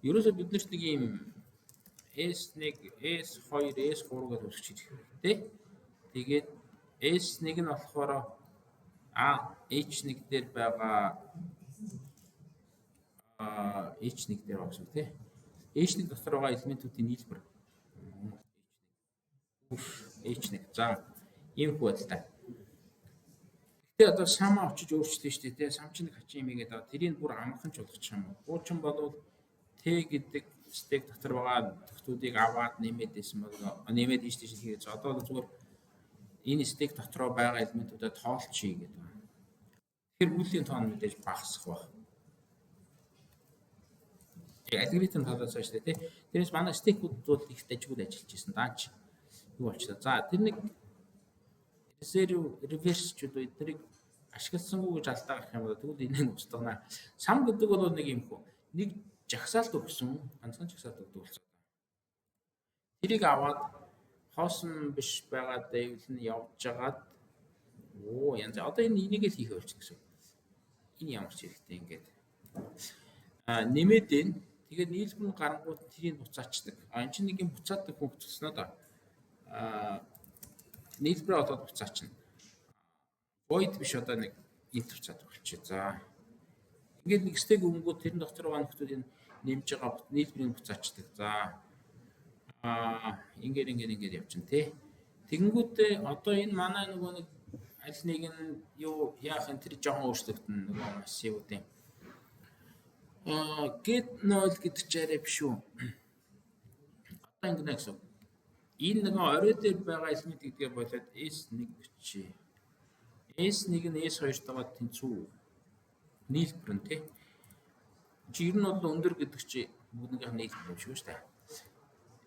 Ерөөсөө бид нарт нэг юм S1, S2, S3 гэж үүсгэж ирэх хэрэгтэй. Тэгээд S1 нь болохоор H1 дээр байгаа H1 дээр байгаа шүү тий. H1 дотор байгаа элементүүдийн нийлбэр. H1. За ийм хөөдөлтэй. Гэтэ одоо самаа очиж өөрчлөе шүү дээ тий. Сам чинь хачин юм игээд тэрийг бүр амархан ч болгочих юм. Хуучин болвол Т гэдэг стек дотор байгаа төгтүүдийг аваад нэмээд исэн бол нэмээд ийш тийш хийгээд одоо зүгээр энэ стек дотроо байгаа элементүүдэд тоолчихъя гэдэг. Тэгэхээр үлийн тоон мэдээж багасах баг. Алгоритм талаас нь шүү дээ. Тэрээс манай стекүүд бол их дажгүй ажиллаж ирсэн. Даач юу болчихлоо. За тэр нэг reverse ч үү эднийг ашигласангүй гэж алдаа гарах юм бол тэгвэл энэ нь устгана. Сам гэдэг бол нэг юм хөө. Нэг жагсаалт өгсөн, ганцхан жагсаалт өгдөг болсон. Тэрийг аваад хоосон биш байгаа дэвл нь явж агаад янз одоо энийг л хийх болчих гэсэн. Энэ ямар ч хэрэгтэй ингээд нэмээд энэ тэгээд нийлбэр гарангууд тэрийг буцаачдаг. Энэ чинь нэг юм буцаадаг функц болсноо да. Нийлбэр олоод буцаачна. Void биш одоо нэг int буцаад болчих. За ингээд нэг стек өнгөд тэрэн дотор байгаа нөхдүүдийн нэмж байгаа нийлбэрийг буцаачдаг. За ингээд явчихна тий. Тэгэнгүүтээ одоо энэ манай нөгөө нэг аль нэг нь юу яах энэ тэр жоохон өөрчлөгдөн нөгөө массивуудын get 0 гэдэг ч арай биш үү. Одоо ингэ нэгсэн. Энэ нөгөө орой дээр байгаа элемент гэдгээ болоод S1 чи. S1 нь S2-тойгоо тэнцүү. Нийлбэр нь тий. Чи ер нь бол өндөр гэдэг чи бүгднийх нь нийлбэр юм шиг шүү дээ.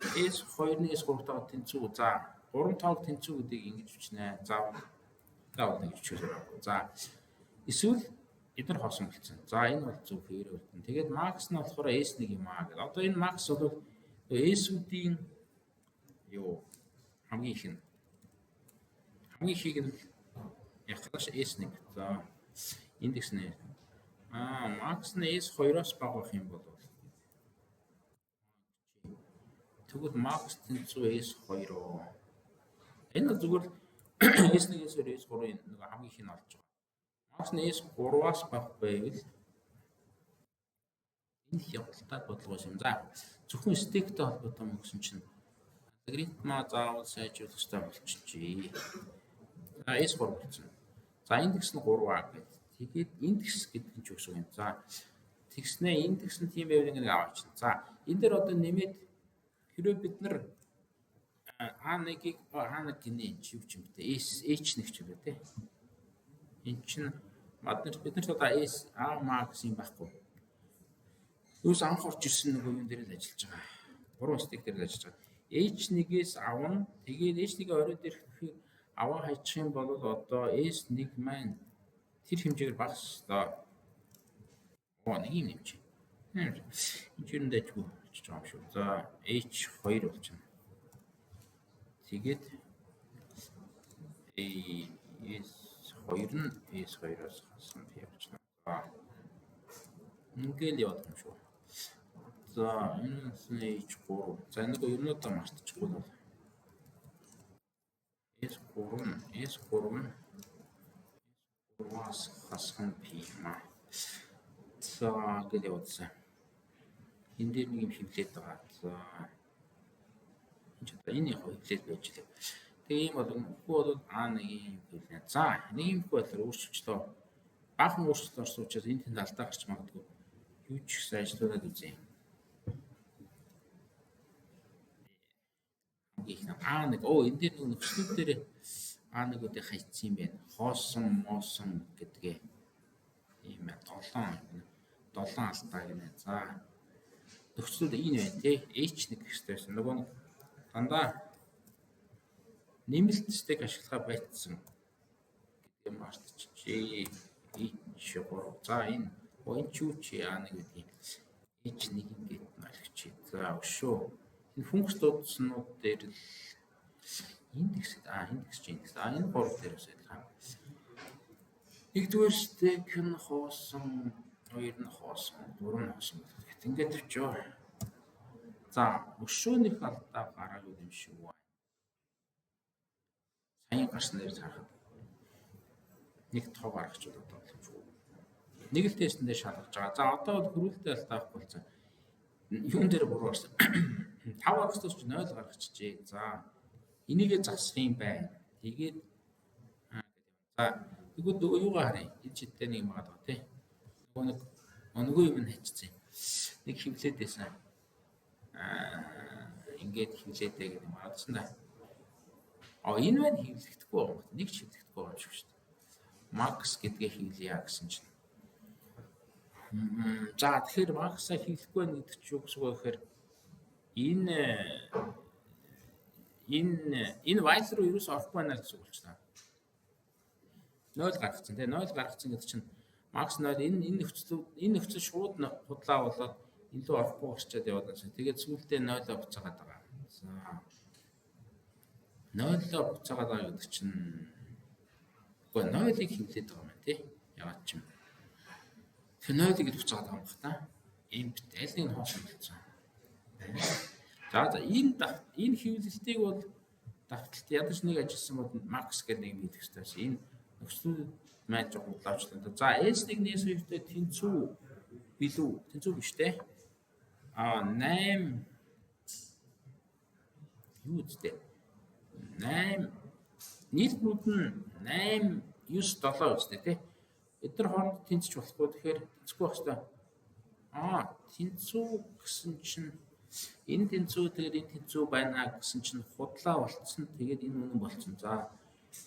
S2-ны S3-тойгоо тэнцүү. За 3 тоог тэнцүү гэдгийг ингэж бичнэ. Заавал нэг биччихээ. За эсвэл эдгээр хоосон болцсон. За энэ бол зөв хэвээр үлдэн. Тэгээд max нь болохоор S1 юм аа гэдэг. Одоо энэ max бол S-үүдийн юу хамгийн ихийг нь яхаж S1. За индекс нь max нь S2-оос бага байх юм бол тэгвэл max тэнцүү S2. Энэ зүгээр S1-ээс S3-ын нэг хамгийн их нь олж байгаа. Макс нь S3-аас бага байвал энэ хямдтай бодлого юм. За зөвхөн стектэй холбоотой юм гэсэн чинь алгоритмаа заавал сайжруулах хэрэгтэй болчихжээ. За S3 болсон. За индекс нь 3А гэдэг. Тэгээд индекс гэдэг нь ч үгүй юм. За тэгснээ индекс нь тийм байвал ингэ аваач. За энэ дээр одоо нэмээд хэрвээ бид нар А1-ийг А1 гинэ чи юу ч юм бэ? H1 ч юм бэ те. Энэ чинь бид нар одоо S A max юм байхгүй. Юус анх орж ирсэн нэг юм дээр л ажиллаж байгаа. 3 стек дээр л ажиллаж байгаа. H1-ээс авна. Тэгээд H1-ийг орой дээр аваа хайчих юм бол одоо S1 маань тэр хэмжээгээр багас одоо нэг юм нэмж. Энэ чинь дэжгүй болчих жоом шүү. За H2 болчихно. Тэгээд S2 нь S2-оос хасна явчихна. Ингээл явах юм шүү. За энэ H3. За нэг юмнуудаа мартчихгүй бол S3-аас хасна пима. За гэж явуулсан. Энэ дээр нэг юм хөвлөд байгаа. За энэ яг хөвлөд байж лээ. Тэгээ ийм бол А1-ийн хөвлөд. За нэг юм байдлаар өөрчлөлтөө баахан өөрчлөлт орсон учраас энэ тэнд алдаа гарч магадгүй. Юу ч их сайжруулаад үзье. А1 энэ дээр нэг нөхцөл дээр А1-уудыг хайцсан юм байна. Хоосон гэдгээ ийм 7 алдаа гинэ. За нөхцөл энэ байна тий. H1 гэхтэйсэн нөгөө дандаа нэмэлт стек ашиглахаа байтсан гэдэг мартчихжээ. H3. За энэ юу чи А1 гэдэг H1 ингээд маргич. За өшөө. Энэ функц дуудснууд дээр л индекс индекс. Энэ 3 дээрээс ялгаа. Нэгдүгээр стек нь хоосон, 2 нь хоосон, 3 нь хоосон гэх ингээд өчөө. За өшөөнийх алдаа гараагүй юм шиг байна. Сайн гарсан дээр харахад нэг тоо гаргаж удаа боломжгүй. Нэг л тестэн дээр шалгаж байгаа. За одоо бол хөрвүүлтэй алдаа авах болсон. Юун дээр буруу гарсан. 5 гаргахтаас ч 0 гаргачихжээ. За энийгээ засах юм байна. Тэгээд за тэгвэл юугаа харъя. Энэ чидтэй нэг юм байгаа тий. Нөгөө юм нь хайчихсан. Нэг хөвлөд байсан. Ингээд хөвлөдэй гэдэг юм аадсан да. Энэ маань хөвлөгдөхгүй байгаа. Нэг ч хөвлөгдөхгүй байгаа юм шиг шүү дээ. Max гэдгээ хөвлөе гэсэн чинь. За тэгэхээр Max-а хөвлөхгүй гэдэг чинь юу гэсэн үг вэ гэхээр энэ while руу юу ч орохгүй байна гэсэн үг болчихлоо. 0 гаргацсан тий 0 гаргацсан гэдэг чинь Max 0 энэ нөхцөл шууд худлаа болоод энэ рүү орохгүй болчиход яваад байна. Тэгээд сүүлдээ 0-оо буцаагаад байгаа. За 0-оо буцаагаад байгаа гэдэг чинь үгүй 0-ыг хөвлөд байгаа юм байна тий. Ягаад ч юм. Тэр 0-ыг л буцаагаад байгаа юм байна та. Импт аль нэг нь хоос болчихсон. За энэ хөвлөлтийг бол давталт ядаж нэг ажилласан бол Max гэдэг нэг хэлэх хэрэгтэй. Энэ нөхцөл маань жоо худлаавчлаа. За S1-ээс үедээ тэнцүү билүү? Тэнцүү биш те. 8 юу гэдэг 8 нийтнүүд нь 8 9 7 үстэй те. Эдгээр хооронд тэнцэж болохгүй тэгэхээр тэнцэхгүй байх хэрэгтэй. Тэнцүү гэсэн чинь энэ тэнцүү тэгээд энэ тэнцүү байна гэсэн чинь худлаа болцсон. Тэгээд энэ үнэн болцсон. За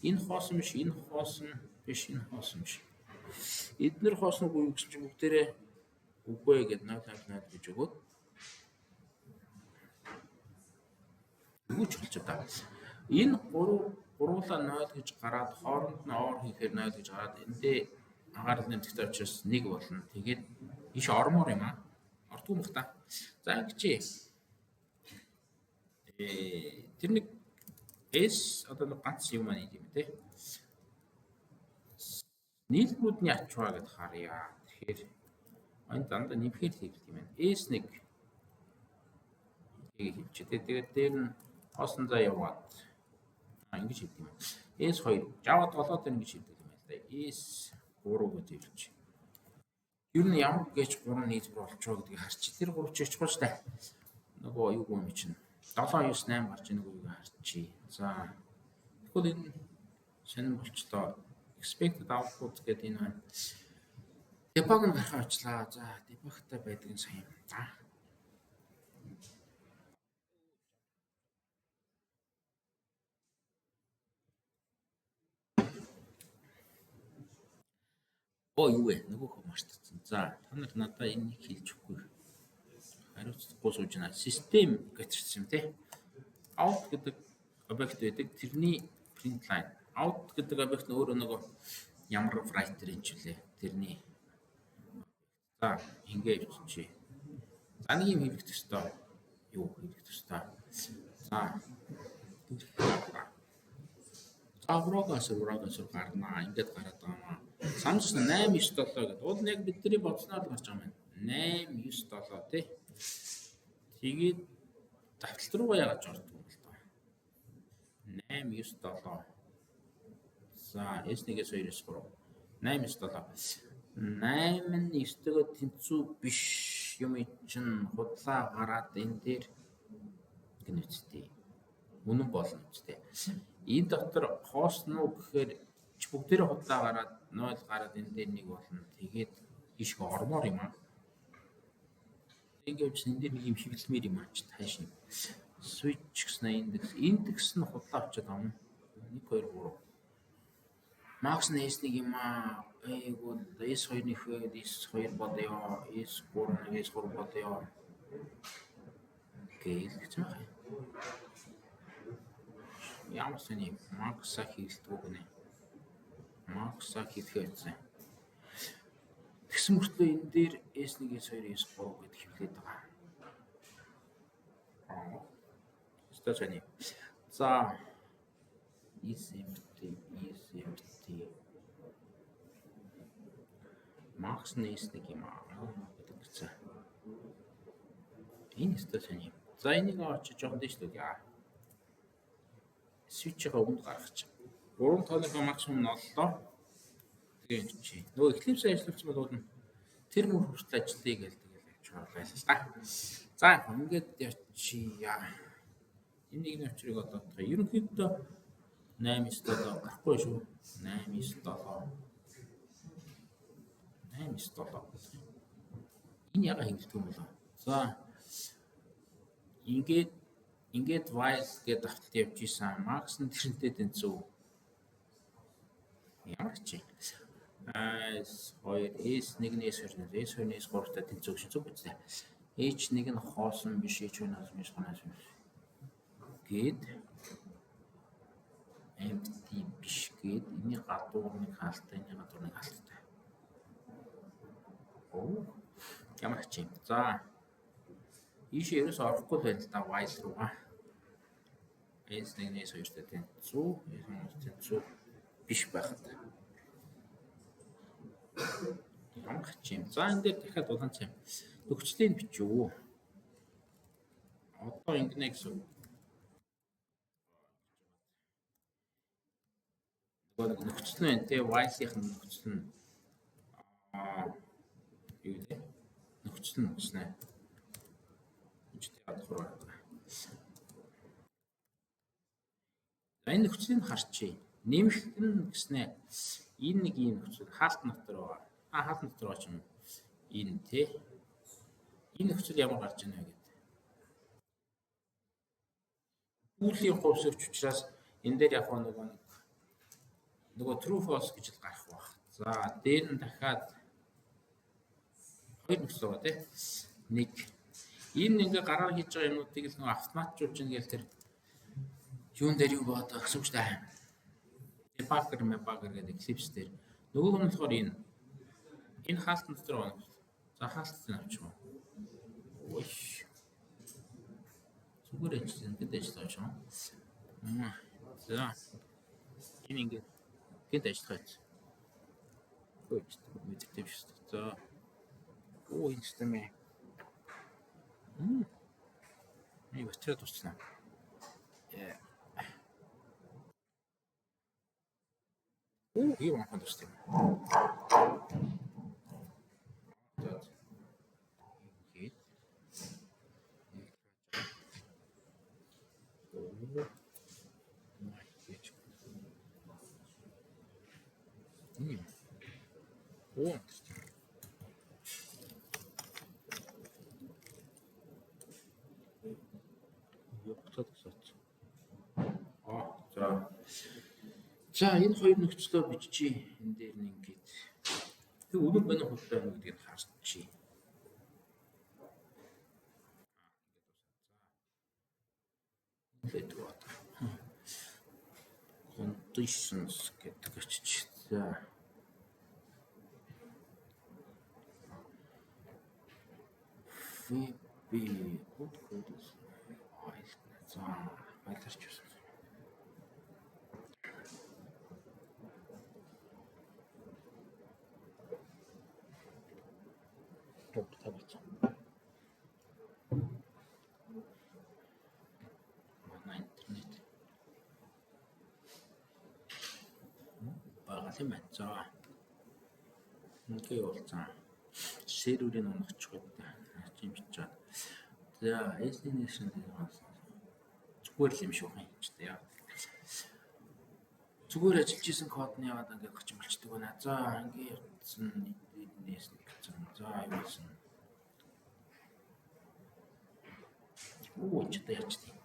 энэ хоосон биш, энэ хоосон биш, энэ хоосон биш. Эдгээр хоосноогүй гэсэн чинь бүгдээрээ үгүй гэдэг 0.0 гэж өгөөд юу ч болчиход байгаа. Энэ гуруула 0 гэж гараад хооронд нь оор хийхээр 0 гэж гараад эндээ агаар нэмэгдэх учраас 1 болно. Тэгээд иш ормоор юм аа. Ортгүй мөх та. За ингэчээ. Тэр нэг S одоо нэг ганц юм аа юм тий. Нийлбэрүүдний ачаа гэдээ харъя. Тэгэхээр энэ дандаа нэмэхээр хийгдэх юм байна. S1 хийчихээ. Тэгээд дээр нь хоосон заа яваад ингэж хийдэг юм. S2 Java 7 дээр ингэж хийдэг юм байна л да. 3 гэж хэлж. Ер нь ямар гэж 3 нийлбэр болчихоо гэдгийг харч. Тэр 3 ч ичгүй штэ. Нөгөө юу юм чинь 7 9 8 гарч ийн үгийг харчи. За тэгвэл энэ сонирн болчлоо. Expected output гэдэг энэ байна. Debug нь гарах ажиллаа. За debugтай байдаг нь сайн юм. Юу вэ? Нөгөөх мартсан. За та нар надад энийг хэлж өгөхгүй. Хариуцлагагүй сууж байна. Систем гэтэрсэн юм тий. Out гэдэг объект байдаг. Тэрний print line. Out гэдэг объект нь өөрөө нөгөө ямар writer юм ч үлээ. Тэрний. За ингээ явчихъя. За нэг юм хийх ёстой. Юу хийх ёстой. За урагаас гарнаа. Ингээд гараад байгаа юм. Самсung 897 гэдэг. Уул нь яг бидний бодсноор гарч байгаа юм. 897 тий. Тэгээд давталт руугаа яагаад ордог юм бол тоо. 897. За S1-ээс 2-оос 3. 897. 8 нь 9-төөгөө тэнцүү биш юм чинь худлаа гараад энэ дээр гэнэцтэй. Үнэн болно үстэй. Энэ дотор хоосно уу гэхээр бүгдээрээ худлаа гараад 0 гараад энэ дээр нэг болно. Тэгээд ийшг ормоор юм аа. Ингээд энэ дээр нэг юм хөвлөмөр юм аач тааш юм. Switch гэсэн индекс нь худлаа очиод байгаа юм. 1 2 3. Max S1 юм аа. Эйгүүл S2-ийн ихэд S2 бодё. S3 бодё. Гээл гэж байна. Ямар сони Max-а хийлдэг гэнэ. Max-а хийлгээ байсан. Тэгсэн мөртлөө энэ дээр S1, S2, S3 гэдэг хэвлээд байгаа. Стачны. За ECMT Max S1 юм аа гэдэг гэсэн. Энэ стачны. За энийг очиж жоохон дэвш лөө яа. Switch-ийг өмнө гаргачих. 3 тооныхоо максимум нь оллоо. Тэгээ энэ чи. Нөгөө Eclipse ажиллавч бол тэр мөр хүртэл ажиллая гэлдэг явж байгаа л та. За ингээд явчихъя. Энэ нэгний очрыг одоо бодох. Ерөнхийдөө 897 гарахгүй шүү. 897. Энэ яга хийгдэх юм болоо. За ингээд while гэдэг давталт явж исэн. Max нь тэрнтэй тэнцүү. Ямар ч юм. S2, S1-ээс 2, S2-ээс 3-тай тэнцүү гэж зүг үстэй. H1 нь хоосон биш, H2-аас биш ханаас юм. Гэт empty биш гэд энэ гадуурны хаалттай, энэ гадуурны хаалттай. Ямар ч юм. За ийшээ ерөөс орохгүй байл та while руугаа. S1-ээс 2-тай тэнцүү, S2-ээс тэнцүү биш байхад. Ямар ч юм. За энэ дээр дахиад улаан цайм. Нөхцөлийг бичүү. Одоо ингэнэ гэсэн. Нөхцөл нь энэ while-ийн нөхцөл нь юу вэ? Нөхцөл нь гэснэ. За энэ нөхцөлийг харчий. Нэмэлт нь гэснэ. Энэ нэг юм нөхцөл хаалт дотор байгаа. Хаалт дотор байгаа юм. Энэ тий. Энэ нөхцөл ямар гарч ийнэ гэдэг. Үүлийн хувьсгч учраас энэ дээр яг нөгөө true false гэж гарах байх. За дээр нь дахиад хоёр нөхцөл байгаа тий. Нэг энэ ингээ гараар хийж байгаа юмнуудыг л нөгөө автоматжуулж ийн гээл тэр юун дээр юу бод гэсэн үг шүү дээ. Debugger гэдэг Eclipse дээр. Нөгөө нь болохоор энэ хаалт дотор байна. За хаалтыг авчихсан. Ой. Зүгээр ажил ингээд ажиллаж байгаа юм. За. Энэ ингээд гээд ажиллаж байгаа. Ой, мэддэг шүү дээ. За. Энэ систем ээ. Нэг батарей тусцсан. ийм анхан төстэй. За. Ингээд. Маш. Ийм. Оо. Буцаад гисаач. За. За энэ хоёр нөхцлөө биччихье. Энэ дээр нь ингээд. Тэг өнөр байна хөлтэй байна гэдгийг харчихъя. Let what. Conditions гэдэг очиж. За. VB good code. За, байларч юусан. Тавьж. Манай интернет. Багал юм байна. За. Ингээ уулзсан. Серверийн унахчих гэдэг. Ачим бичээд. За, destination дээр зүгээр л юм шиг байна ч тийм. Зүгээр ажиллаж исэн код нь яагаад ингэ гочин болчдөг вэ? За, ингээ явцсан нээс нэгсэн. За, явуулсан. Ч одоо яач тийм.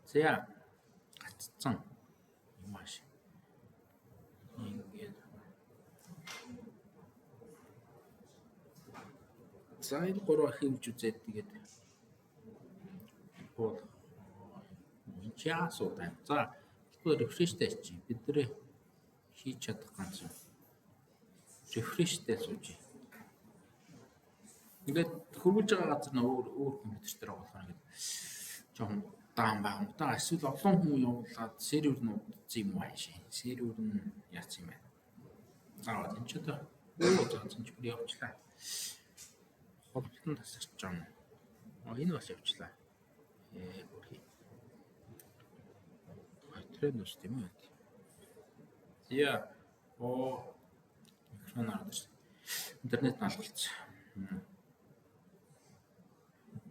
За, гаццсан. Юм ааш. Ингээд. За, энэ гурав хэмж үзээд тэгээд бол чаасуудаа. За, тэгэхээр рефрештэй чи бидний хийж чадах ганц юм. Рефрештэй сууж. Ингээд хөрвүүлж байгаа газар нь өөр компьютер дээр оруулах юм. Жохон даан баг. Одоо эсвэл олон хүн явуулаад сервер нь удсан юм аа шин. Сервер нь яац юм бэ? За, энэ ч одоо заасан ч бүр явуулчлаа. Холболтон тасарч байгаа юм. Энэ бас явуулчлаа. Бүрхий. Тренд үст юм уу? Яа. Микрофон аваад. Интернет алгалцсан.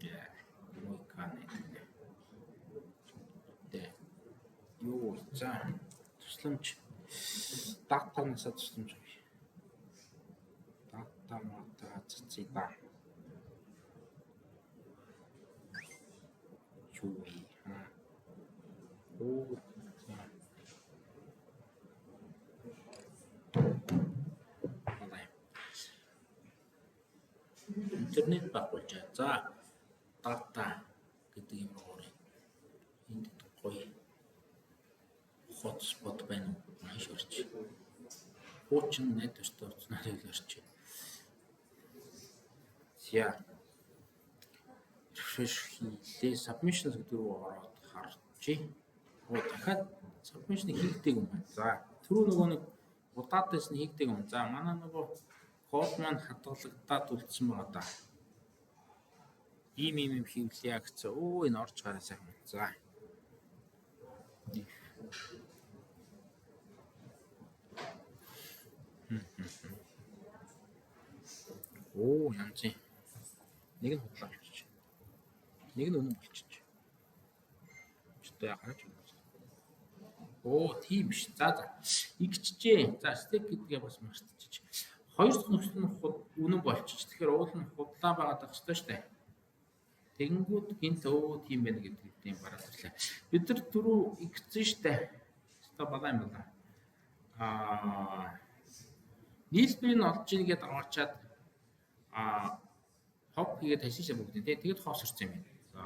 Яа. Юу за тусламж датанасаа тусламж авъя. Дата мата цэцэда. Чуй. Оо. Интернет багуулж. За дата гэдэг юм уу? Энд гоё хотспот байна уу? Маш орч. Хуучин найд өстө уцнаар хэлэрч. За. Refresh хийлээ. Submissions гэдэг рүү ороод харчи. Дахиад submission хийгдэг юм байна. За, түрүү нөгөө нэг удаадаас нь хийгдэг юм. За, манай нөгөө код маань хадгалагдаад үлдсэн байгаа да. Ийм хийвлээ гэсэн. Энэ орж гараа сайхан. За. Янз. Нэг нь худлаа болчих. Нэг нь өнөн болчих. Чөтөө яхаач. Тийм биш. За. Игчжээ. За, стек гэдгээ бас мартчих. Хоёр дахь нөхцөл нь үнэн болчих. Тэгэхээр уул нь худлаа байгаад байх ёстой шүү дээ. Тэнгүүд гинт тийм байна гэдэг юм бараад ирлээ. Бид нар түрүү игцэн штэ. Өстой балаа юм байна. Нийлбэрийг нь олж ийн гэдээ аваачаад хог хийгээд хашишаа бүгд тий. Тэгэд хоосорсон юм байна. За.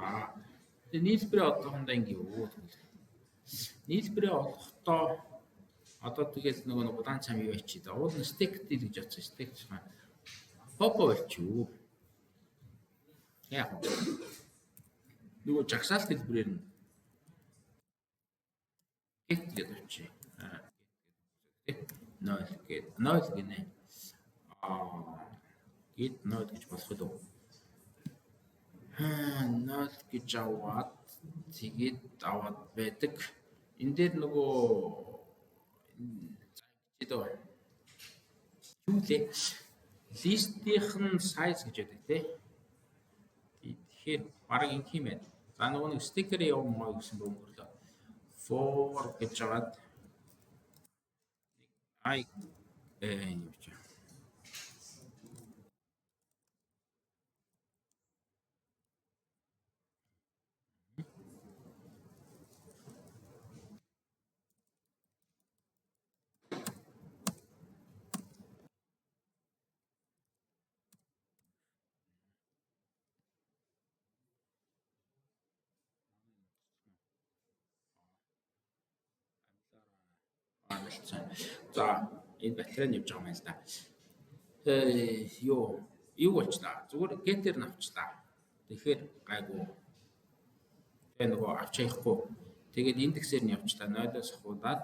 Тэгээ нийлбэрээ одоохондоо ингэ нийлбэрээ олохдоо одоо тэгэл нөгөө удаан цам юу ячи да. Уул нь стек дээр гэж бодсон стек чинь. Попо болчихоо. Яг нөгөө жагсаалт хэлбэрээр нь гэдэг очив. Нол гинэ. Гэт нол гэж болох уу? Нол гэж аваад тэгээд аваад байдаг. Энэ дээр нөгөө дөө. Юу лээ? Листийн size гэж яддаг тий. Тэгэхээр бараг ингэ юм байна. За нөгөө нэг стикер явуулмаа гэсэн бөмбөрлөө. For гэж жагаад ай юм чи. За энэ батарей нь явж байгаа юм л да. Юу болчлаа. Зүгээр гетер навчлаа. Тэгэхээр гайгүй. Тэгээ нөгөө авч яахгүй. Тэгээд индексээр нь явчлаа. 0-оос хуудаад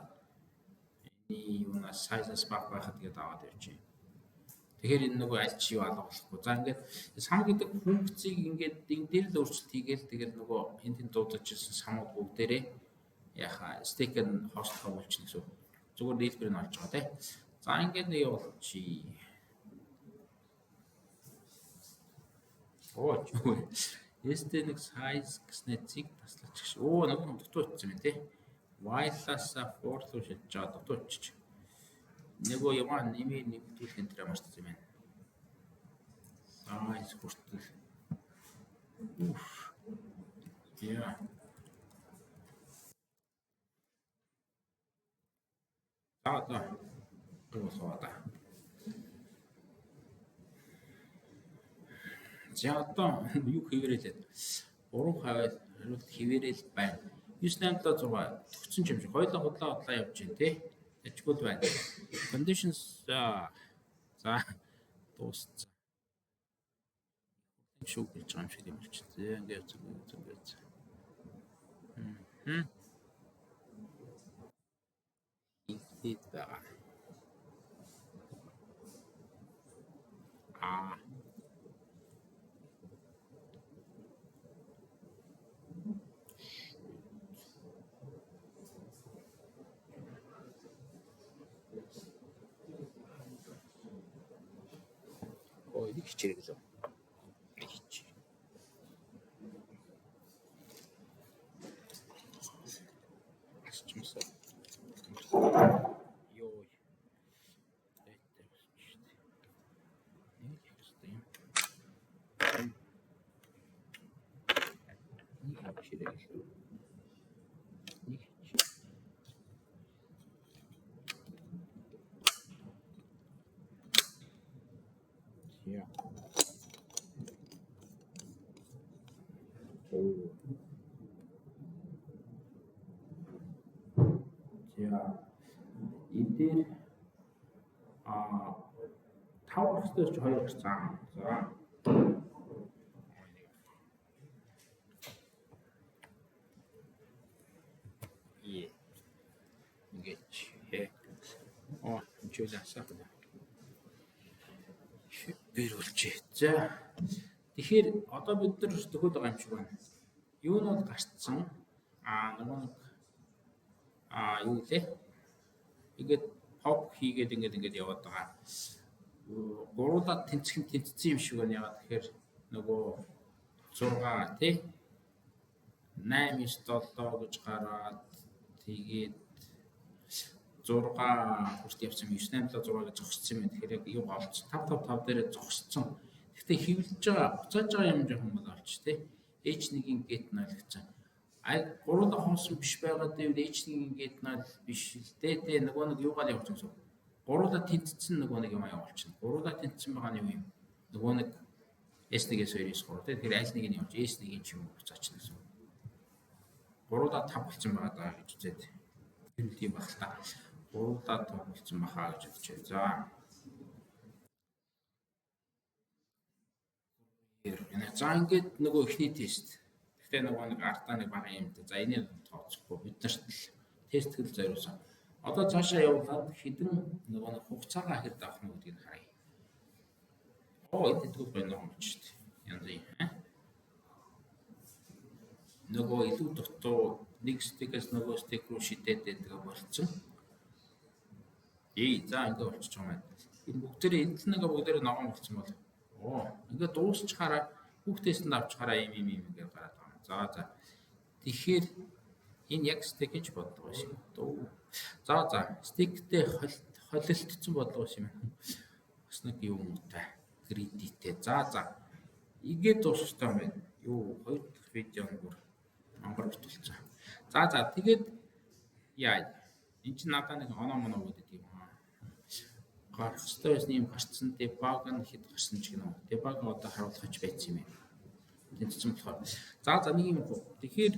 энэ юунаас size-аас бага байхад гээд аваад явчих. Тэгэхээр энэ нөгөө аль чи юу алгуулахгүй. За ингээд сам гэдэг функцийг ингээд энэ дээр л өөрчлөлт хийгээл тэгээд нөгөө энд дуудаж ирсэн самууд бүгдээрээ яхаа стикер нь хослохоо болчихно гэсэн. Зүгээр дийлбэр нь олж байгаа тий. За ингээд нэг явуулчих. Оо чгүй. ST1 size гэснээр цэг таслаач гэж. Оо нэг нь дутуу утсан юм тий. Wireless for руу шилжиж байгаа дутуу утчих. Нөгөө яваа нэмээ нэмтүүлэх энэ төр маш зүг юм байна. Size хүртэл. Уф. Яа. За. Дуусаа. За одоо юу хэвээрэлээд 3 хаваад хариулт хэвээрэл байна. 986 төгсөн юм шиг хоёлоо худлаа явж байна тий. Ячгул байна. Conditions за дууссан. Шүүх гэж байгаа юм шиг юм чи. Ингээд зүг. Ихтэй байгаа. Ой, нэг хичээг лөө. Энэ дээр 5 орчтой ч 2 орчсан. За. Ингээд чөлөөсөө. Бэрүүлчээ. За. Тэгэхээр одоо бид нар төгөөд байгаа юм шиг байна. Юу нь бол гарцсан. Нөгөө нэг юу лээ? Ингээд pop хийгээд ингээд яваад байгаа. Гуруулаад тэнцсэн юм шиг байна. Ягаад тэгэхээр нөгөө 6 тий 8 9 7 гэж гараад тэгээд 6 хүрт явсан 9 8 7 6 гэж зогссон юм. Тэгэхээр яг юу болчих 5 5 5 дээрээ зогссон. Гэхдээ хөвлөж байгаа, буцааж байгаа юм жоохон бол олч тий. H1-ийн гет нь ойлгоцсон. Гуруула хонсон биш байгаа дээр H1-ийн гет нь биш л дээ. Нөгөө нэг юугаар явуулж байгаа юм. Гуруула тэнцсэн нөгөө нэг юм явуулчихна. Гуруула тэнцсэн байгаа нь юу юм? Нөгөө нэг S1-ээс 2-ээс 3 тий. Тэгэхээр аль нэг нь явуулж S1-ийн ч юм буцаачна гэсэн. Гуруула 5 болсон байгаа даа гэж үзээд. Тэр үл тийм баг л та. Гуруула 5 болсон бахаа гэж үзчихээ. За. За ингээд нөгөө ихний тест. Гэхдээ нөгөө нэг артаа нэг бага юм. За энийг тооцохгүй бид нарт л тест хэл зориулсан. Одоо цаашаа явуулаад хэдэн нөгөө нэг хугацаагаа хэрэг авах нь гэдгийг харъя. Энэ тэгвэл байна юм ч шүү дээ. Янз юм. Нөгөө илүү дутуу нэг стикээс нөгөө стик руу шидээд байгаа болцсон. За ингээ болчих юм байна. Энэ бүгдээрээ эдл нэгэ бүгдээрээ ногоон болцсон бол. Ингээ дуусчаараа хүүхдээс нь авчаараа юм ингээ гараад байгаа. За. Тэгэхээр энэ яг стейк гэж бодлого байсан юм дөө. За. Стейктэй холилдсон бодлого байсан юм. Бас нэг юм уу кредиттэй. За. Игээд дуусчихсан юм байна. Хоёр дахь видео бүр мангар битүүлсэн. За. Тэгээд яа. Энд чинь надад нэг оноо гэдэг юм аа. Гарах ёстой байсан юм гарцсан дебаг нь хэд гарсан ч гэнэ. Дебаг одоо харуулгач байсан юм байна. Тэнцсэн болохоор. За нэг юм уу. Тэгэхээр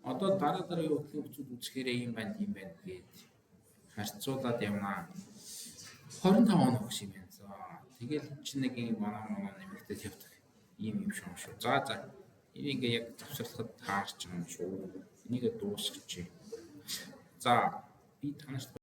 одоо дараа явдлын хүчүүд үзэхээр юм байна гээд харьцуулаад явнаа. 25 он өгс юм байна. За тэгэл чи нэг юм манай нэмэгдэл явдаг. Ийм шүү. За энийг яг завсарлахад таарч юм шүү. Энийг дуусгачих. За би танаас